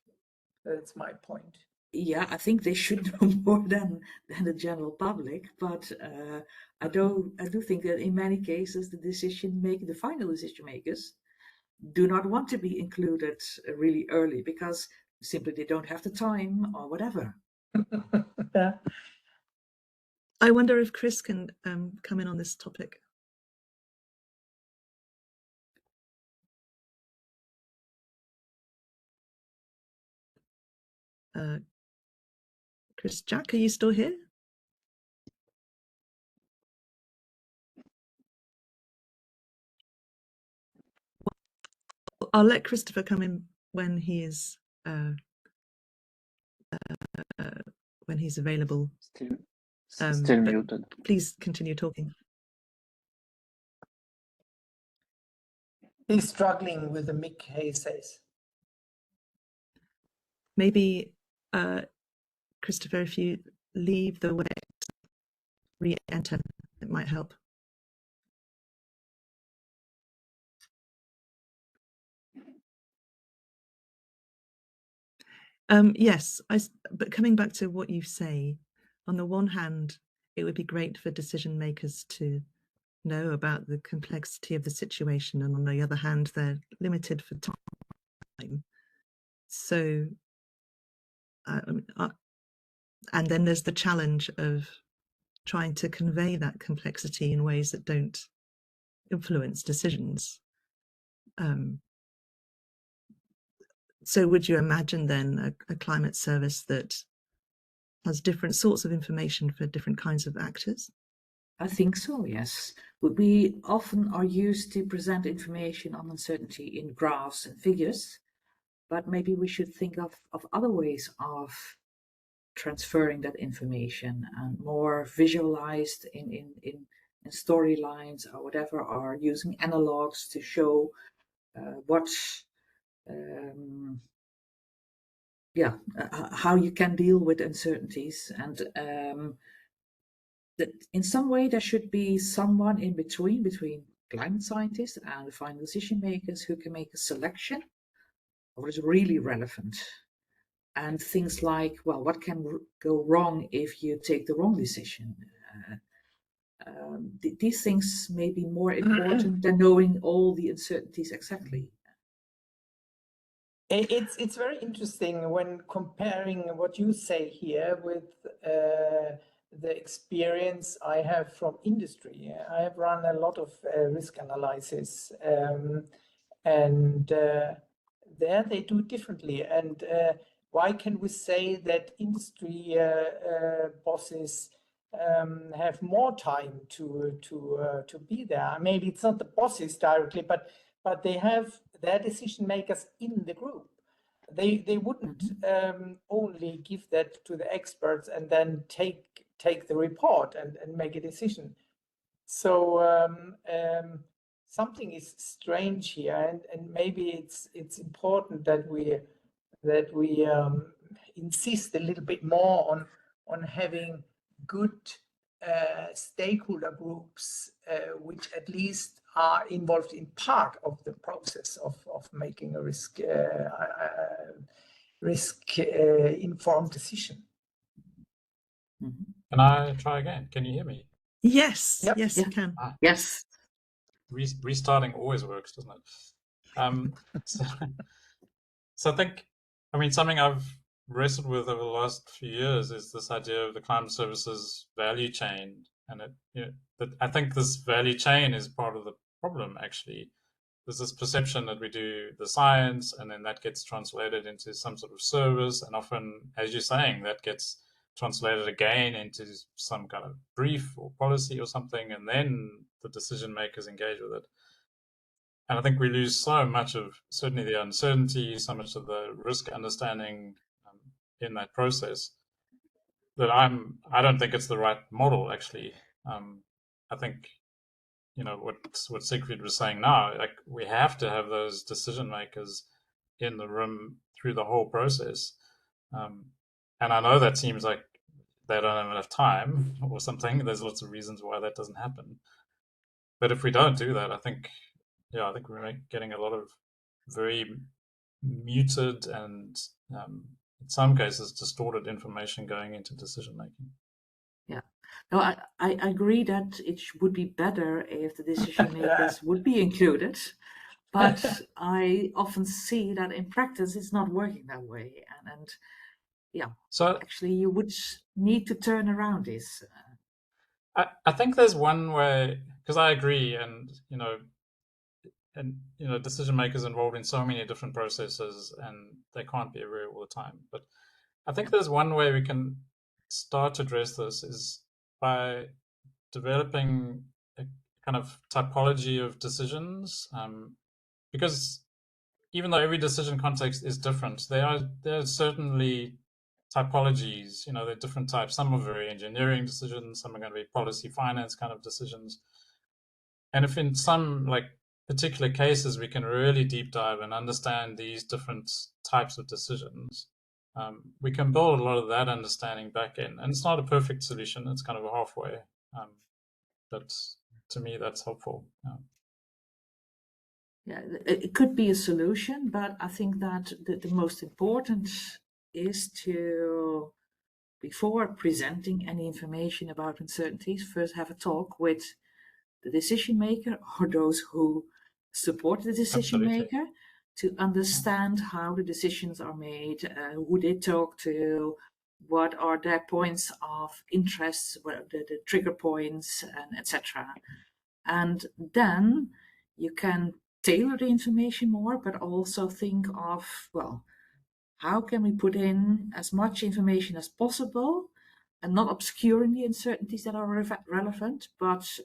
That's my point. Yeah, I think they should know more than the general public, but I do think that in many cases the final decision makers do not want to be included really early because simply they don't have the time or whatever. Yeah. I wonder if Chris can come in on this topic. Chris Jack, are you still here? I'll let Christopher come in when he is when he's available. Still muted. Please continue talking. He's struggling with the mic, he says. Maybe, Christopher, if you leave the web, re-enter, it might help. Yes, but coming back to what you say, on the one hand, it would be great for decision makers to know about the complexity of the situation, and on the other hand, they're limited for time. So, and then there's the challenge of trying to convey that complexity in ways that don't influence decisions. So would you imagine then a climate service that has different sorts of information for different kinds of actors? I think so, yes. We often are used to present information on uncertainty in graphs and figures, but maybe we should think of other ways of transferring that information and more visualized in storylines or whatever, or using analogs to show how you can deal with uncertainties, and that in some way there should be someone in between climate scientists and the final decision makers who can make a selection of what is really relevant, and things like, well, what can go wrong if you take the wrong decision. These things may be more important than knowing all the uncertainties exactly. It's very interesting when comparing what you say here with the experience I have from industry. I have run a lot of risk analysis, and there they do differently. And why can we say that industry bosses have more time to be there? Maybe it's not the bosses directly, but they have their decision makers in the group. They wouldn't only give that to the experts and then take the report and make a decision. So something is strange here, and maybe it's important that we insist a little bit more on having good stakeholder groups which at least are involved in part of the process of making a risk informed decision. Mhm. Can I try again? Can you hear me? Yes, Yep. yes, Yeah. you can. Yes. Restarting always works, doesn't it? So, so I think, I mean, something I've wrestled with over the last few years is this idea of the climate services value chain, and that I think this value chain is part of the problem. Actually, there's this perception that we do the science, and then that gets translated into some sort of service, and often, as you're saying, that gets translated again into some kind of brief or policy or something, and then the decision makers engage with it. And I think we lose so much of certainly the uncertainty, so much of the risk understanding in that process that I don't think it's the right model. Actually, I think what Siegfried was saying now. Like we have to have those decision makers in the room through the whole process. And I know that seems like they don't have enough time or something. There's lots of reasons why that doesn't happen. But if we don't do that, I think we're getting a lot of very muted and in some cases distorted information going into decision making. Yeah. No, I agree that it would be better if the decision makers would be included, but I often see that in practice it's not working that way. And yeah, So actually you would need to turn around this. I think there's one way, because I agree, and decision makers involved in so many different processes, and they can't be everywhere all the time. But I think there's one way we can start to address this is by developing a kind of typology of decisions, because even though every decision context is different, there are certainly typologies. There are different types. Some are very engineering decisions. Some are going to be policy finance kind of decisions. And if in some particular cases we can really deep dive and understand these different types of decisions, we can build a lot of that understanding back in. And it's not a perfect solution. It's kind of a halfway. But to me, that's helpful. Yeah, it could be a solution, but I think that the most important is to, before presenting any information about uncertainties, first have a talk with the decision maker or those who support the decision Absolutely. maker to understand how the decisions are made, who they talk to, what are their points of interest, what are the trigger points, and etc. And then you can tailor the information more, but also think of, well, how can we put in as much information as possible and not obscuring the uncertainties that are relevant, but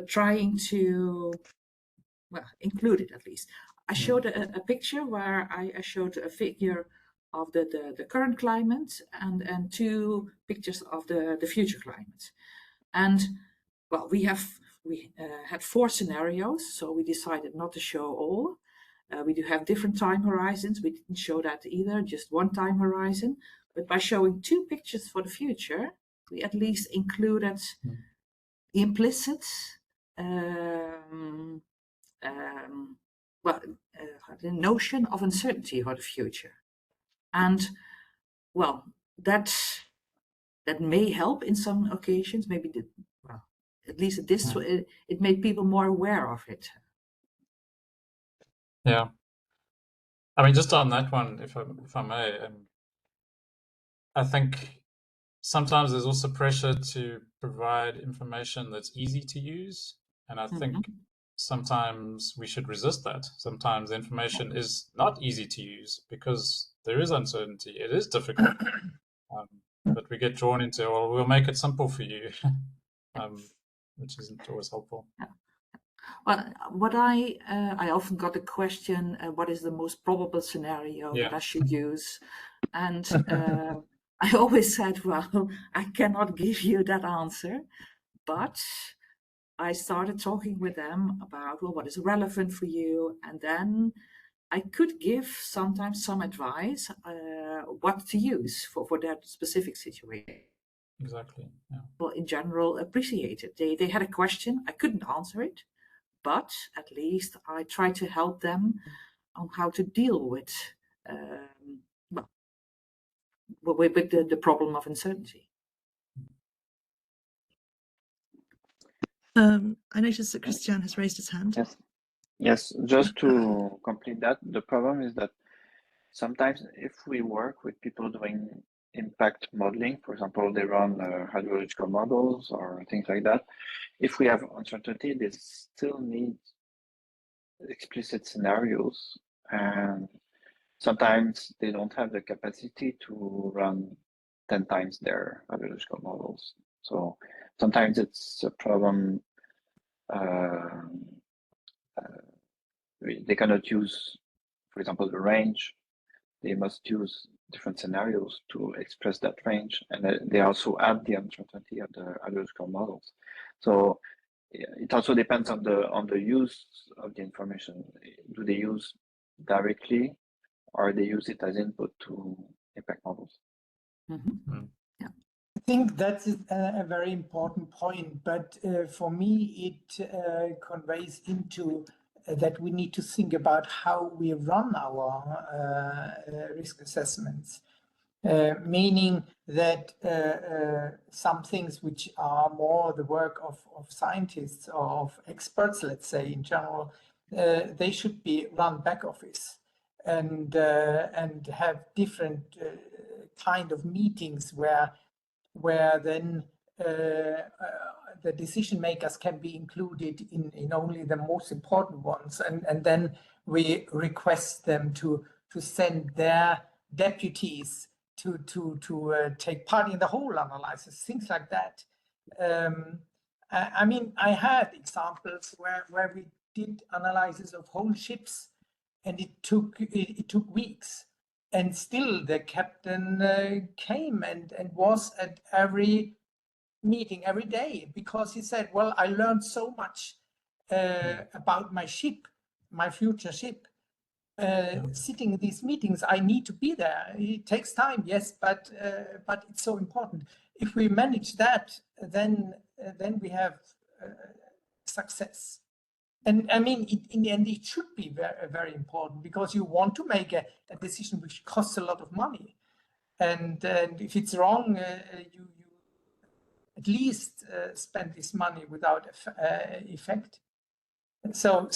trying to, well, include it at least. I showed a picture where I showed a figure of the current climate and two pictures of the future climate. And well, we had 4 scenarios, so we decided not to show all. We do have different time horizons. We didn't show that either, just one time horizon. But by showing 2 pictures for the future, we at least included implicit, the notion of uncertainty for the future. And well, that may help in some occasions. Maybe at least it made people more aware of it. Yeah. I mean, just on that one, if I may, I think sometimes there's also pressure to provide information that's easy to use, and I think sometimes we should resist that. Sometimes the information is not easy to use because there is uncertainty. It is difficult, but we get drawn into, well, we'll make it simple for you, which isn't always helpful. Well, what I often got the question, what is the most probable scenario that I should use? And I always said, well, I cannot give you that answer, but I started talking with them about, well, what is relevant for you? And then I could give sometimes some advice what to use for that specific situation. exactly. Yeah. People in general appreciated. They had a question. I couldn't answer it, but at least I tried to help them on how to deal with well, with the problem of uncertainty. I noticed that Christian has raised his hand. Yes, just to complete that, the problem is that sometimes if we work with people doing impact modeling, for example, they run hydrological models or things like that, if we have uncertainty, they still need explicit scenarios, and sometimes they don't have the capacity to run 10 times their hydrological models. So sometimes it's a problem. They cannot use, for example, the range. They must use different scenarios to express that range, and they also add the uncertainty of the hydrological models. So it also depends on the use of the information. Do they use directly, or they use it as input to impact models? Mm-hmm. Yeah. I think that's a very important point, but for me, it conveys into that we need to think about how we run our risk assessments, meaning that some things which are more the work of scientists or of experts, let's say in general, they should be run back office and have different kind of meetings where then the decision makers can be included in only the most important ones, and then we request them to send their deputies to take part in the whole analysis, things like that. I mean, I had examples where we did analysis of whole ships, and it took weeks. And still the captain came and was at every meeting every day, because he said, well, I learned so much about my ship, my future ship. Sitting in these meetings, I need to be there. It takes time, yes, but it's so important. If we manage that, then we have success. And I mean, in the end, it should be very, very important, because you want to make a decision which costs a lot of money. And if it's wrong, you at least spend this money without effect. So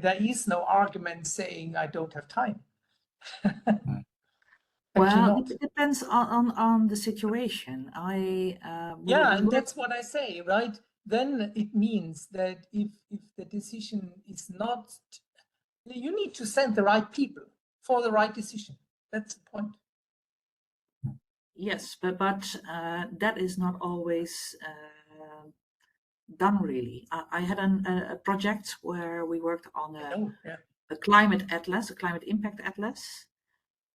there is no argument saying I don't have time. Well, it depends on the situation. Yeah, and that's what I say, right? Then it means that if the decision is not, you need to send the right people for the right decision. That's the point. Yes, but that is not always done really. I had a project where we worked on a climate atlas, a climate impact atlas,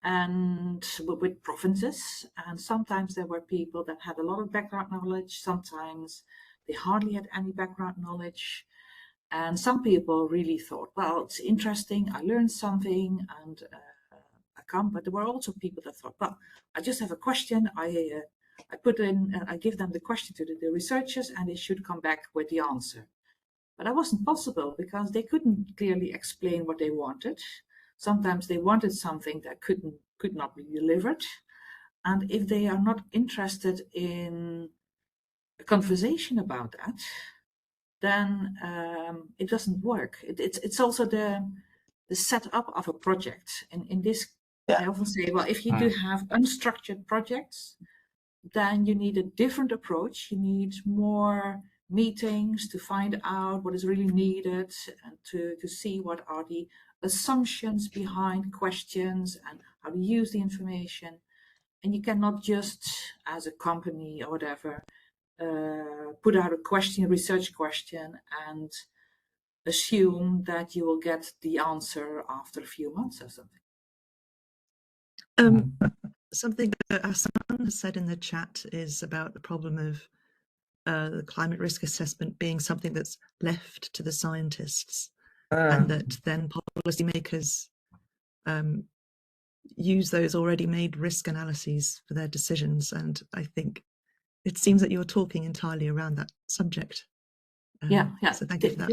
and with provinces. And sometimes there were people that had a lot of background knowledge. Sometimes they hardly had any background knowledge. And some people really thought, well, it's interesting, I learned something, and I come. But there were also people that thought, well, I just have a question. I give them the question to the researchers, and they should come back with the answer. But that wasn't possible, because they couldn't clearly explain what they wanted. Sometimes they wanted something that could not be delivered. And if they are not interested in a conversation about that, then it doesn't work. It's also the setup of a project. And in this, I often say, well, if you do have unstructured projects, then you need a different approach. You need more meetings to find out what is really needed, and to see what are the assumptions behind questions and how to use the information. And you cannot just, as a company or whatever, put out a research question, and assume that you will get the answer after a few months or something. Something that Hassan has said in the chat is about the problem of the climate risk assessment being something that's left to the scientists, and that then policymakers use those already made risk analyses for their decisions. And I think it seems that you're talking entirely around that subject. Yeah. So thank you for that.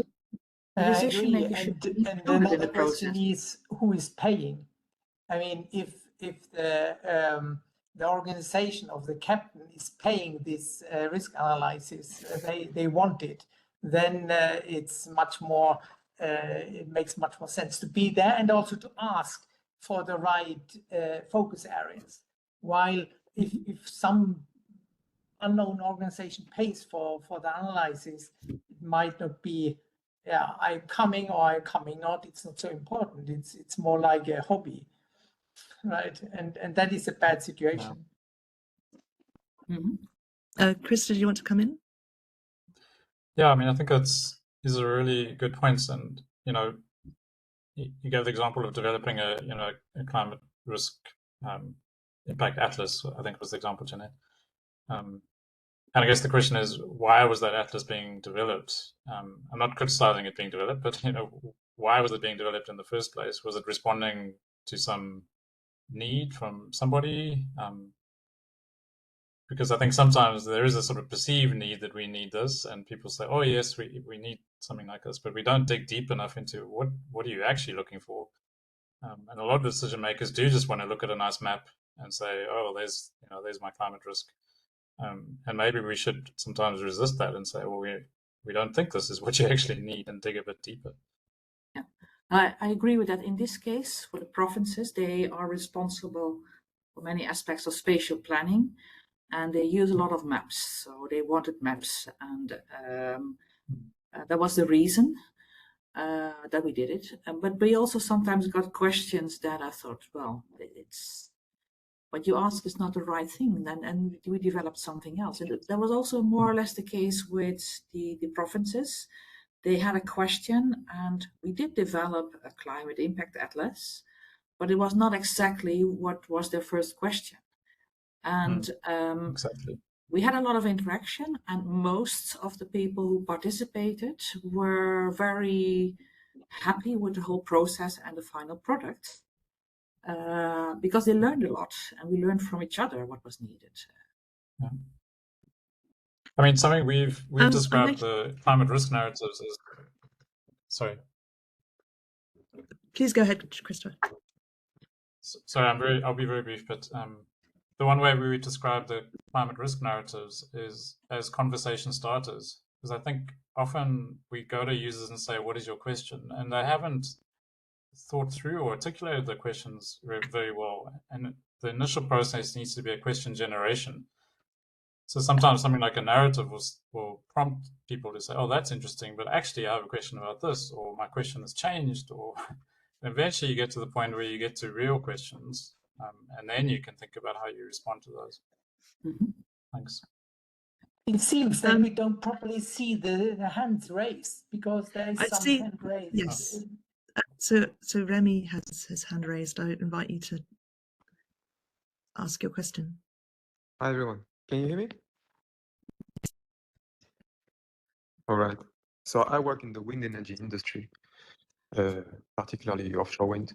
The I decision agree. maker should be And included in another the question process. is who is paying? I mean, if the organization of the captain is paying this risk analysis, they want it, then it's much more. It makes much more sense to be there and also to ask for the right focus areas. While if some unknown organization pays for the analysis, it might not be, yeah, I'm coming or I'm coming not. It's not so important. It's more like a hobby, right? And that is a bad situation. Chris, did you want to come in? Yeah, I mean, I think these are really good points, and you gave the example of developing a climate risk impact atlas. I think was the example, Jeanette. And I guess the question is, why was that atlas being developed? I'm not criticizing it being developed, but why was it being developed in the first place? Was it responding to some need from somebody? Because I think sometimes there is a sort of perceived need that we need this, and people say, "Oh yes, we need something like this," but we don't dig deep enough into what are you actually looking for. And a lot of decision makers do just want to look at a nice map and say, "Oh, there's my climate risk." And maybe we should sometimes resist that and say, well, we don't think this is what you actually need, and dig a bit deeper. Yeah, I agree with that. In this case, for the provinces, they are responsible for many aspects of spatial planning, and they use a lot of maps. So they wanted maps, and that was the reason that we did it. But we also sometimes got questions that I thought, well, it's what you ask is not the right thing, and we developed something else. And that was also more or less the case with the provinces. They had a question, and we did develop a climate impact atlas, but it was not exactly what was their first question. And exactly. We had a lot of interaction, and most of the people who participated were very happy with the whole process and the final product. Because they learned a lot, and we learned from each other what was needed. Yeah. I mean, something we've described the climate risk narratives as. Sorry. Please go ahead, Christopher. Sorry, I'll be very brief, but the one way we would describe the climate risk narratives is as conversation starters, because I think often we go to users and say, "What is your question?" and they haven't thought through or articulated the questions very well. And the initial process needs to be a question generation. So sometimes something like a narrative will prompt people to say, "Oh, that's interesting, but actually I have a question about this," or "My question has changed," or eventually you get to the point where you get to real questions, and then you can think about how you respond to those. Thanks. It seems that we don't properly see the hands raised, because there is some hand raised. Yes. So Remy has his hand raised. I invite you to ask your question. Hi everyone, can you hear me? All right. So I work in the wind energy industry, particularly offshore wind,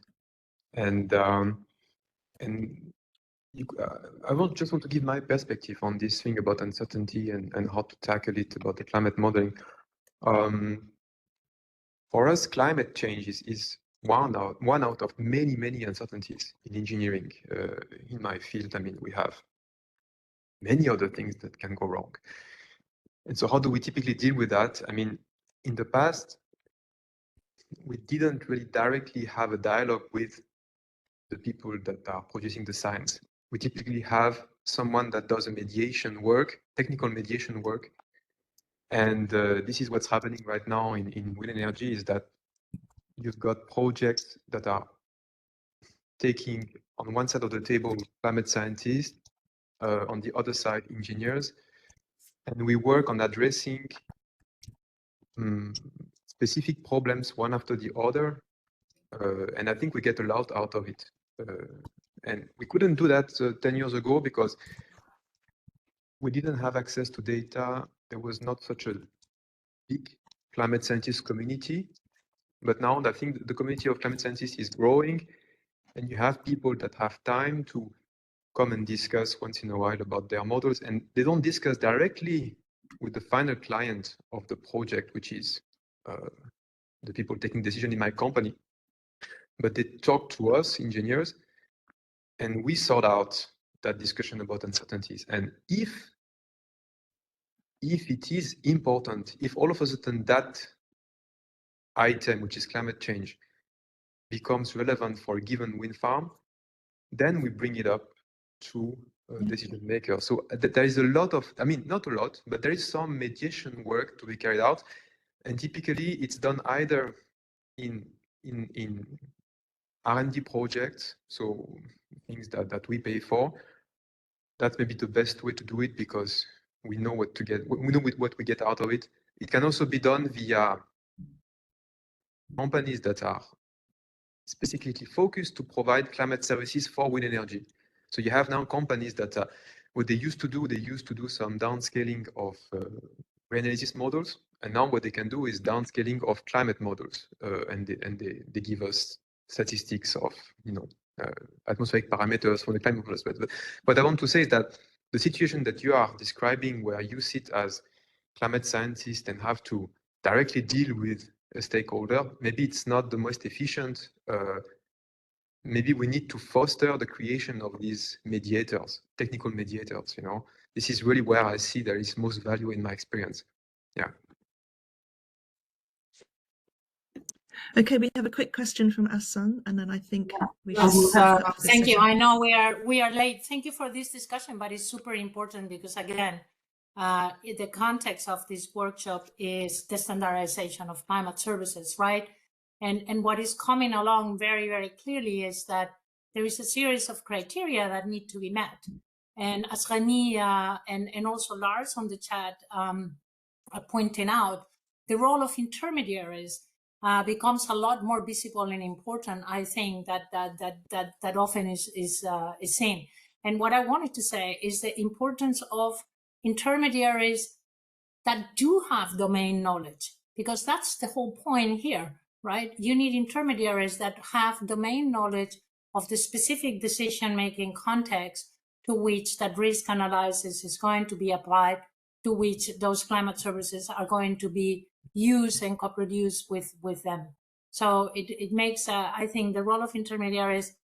and I just want to give my perspective on this thing about uncertainty and how to tackle it about the climate modeling. For us, climate change is one out of many uncertainties in engineering. In my field, I mean, we have many other things that can go wrong. And so how do we typically deal with that? I mean, in the past, we didn't really directly have a dialogue with the people that are producing the science. We typically have someone that does a mediation work, technical mediation work. And this is what's happening right now in wind energy, is that you've got projects that are taking on one side of the table climate scientists, on the other side engineers, and we work on addressing specific problems one after the other, and I think we get a lot out of it. And we couldn't do that 10 years ago because we didn't have access to data. There was not such a big climate scientist community. But now I think the community of climate scientists is growing, and you have people that have time to come and discuss once in a while about their models, and they don't discuss directly with the final client of the project, which is the people taking decision in my company, but they talk to us engineers, and we sort out that discussion about uncertainties. And if it is important, if all of a sudden that item, which is climate change, becomes relevant for a given wind farm, then we bring it up to a decision maker. So there is a lot of, I mean, not a lot, but there is some mediation work to be carried out. And typically it's done either in R&D projects, so things that we pay for. That's maybe the best way to do it because we know what to get, we know what we get out of it. It can also be done via companies that are specifically focused to provide climate services for wind energy. So you have now companies that what they used to do some downscaling of reanalysis models, and now what they can do is downscaling of climate models, and they give us statistics of atmospheric parameters for the climate models. But what I want to say is that the situation that you are describing, where you sit as climate scientist and have to directly deal with a stakeholder, maybe it's not the most efficient. Maybe we need to foster the creation of these mediators, technical mediators. This is really where I see there is most value in my experience. Yeah. Okay, we have a quick question from Asan, and then I think we should Yes, wrap up the thank you. session. I know we are late. Thank you for this discussion, but it's super important because again, the context of this workshop is the standardization of climate services, right? And what is coming along very, very clearly is that there is a series of criteria that need to be met. And as Remy and also Lars on the chat are pointing out, the role of intermediaries becomes a lot more visible and important, I think, that often is seen. And what I wanted to say is the importance of intermediaries that do have domain knowledge, because that's the whole point here, right? You need intermediaries that have domain knowledge of the specific decision-making context to which that risk analysis is going to be applied, to which those climate services are going to be used and co-produced with them. So it makes, I think, the role of intermediaries,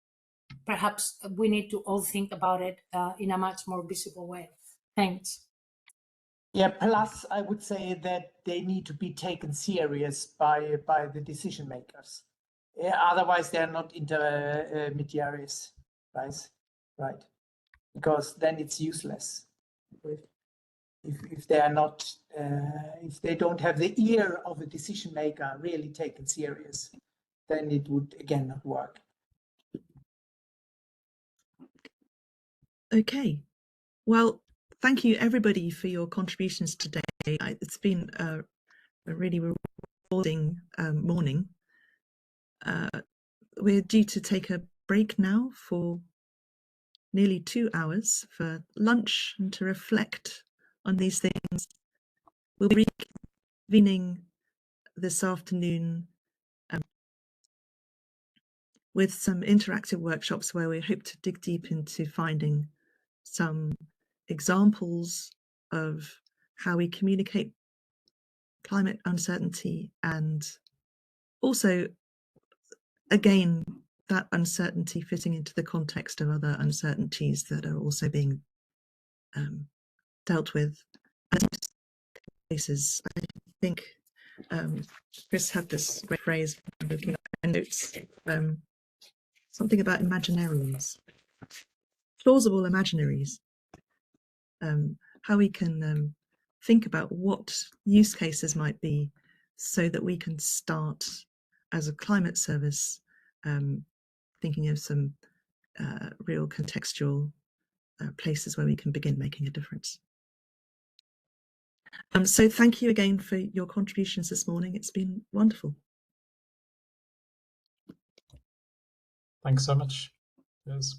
perhaps we need to all think about it in a much more visible way. Thanks. Yeah, plus I would say that they need to be taken serious by the decision makers. Otherwise, they're not intermediaries, right? Because then it's useless. If they are not, if they don't have the ear of a decision maker really taken serious, then it would again not work. Okay, well, thank you everybody for your contributions today. It's been a really rewarding morning. We're due to take a break now for nearly 2 hours for lunch and to reflect on these things. We'll be reconvening this afternoon with some interactive workshops where we hope to dig deep into finding some examples of how we communicate climate uncertainty, and also, again, that uncertainty fitting into the context of other uncertainties that are also being dealt with. Places, I think Chris had this great phrase looking at my notes, something about imaginaries, plausible imaginaries, how we can think about what use cases might be so that we can start as a climate service thinking of some real contextual places where we can begin making a difference. So thank you again for your contributions this morning. It's been wonderful. Thanks so much. Yes.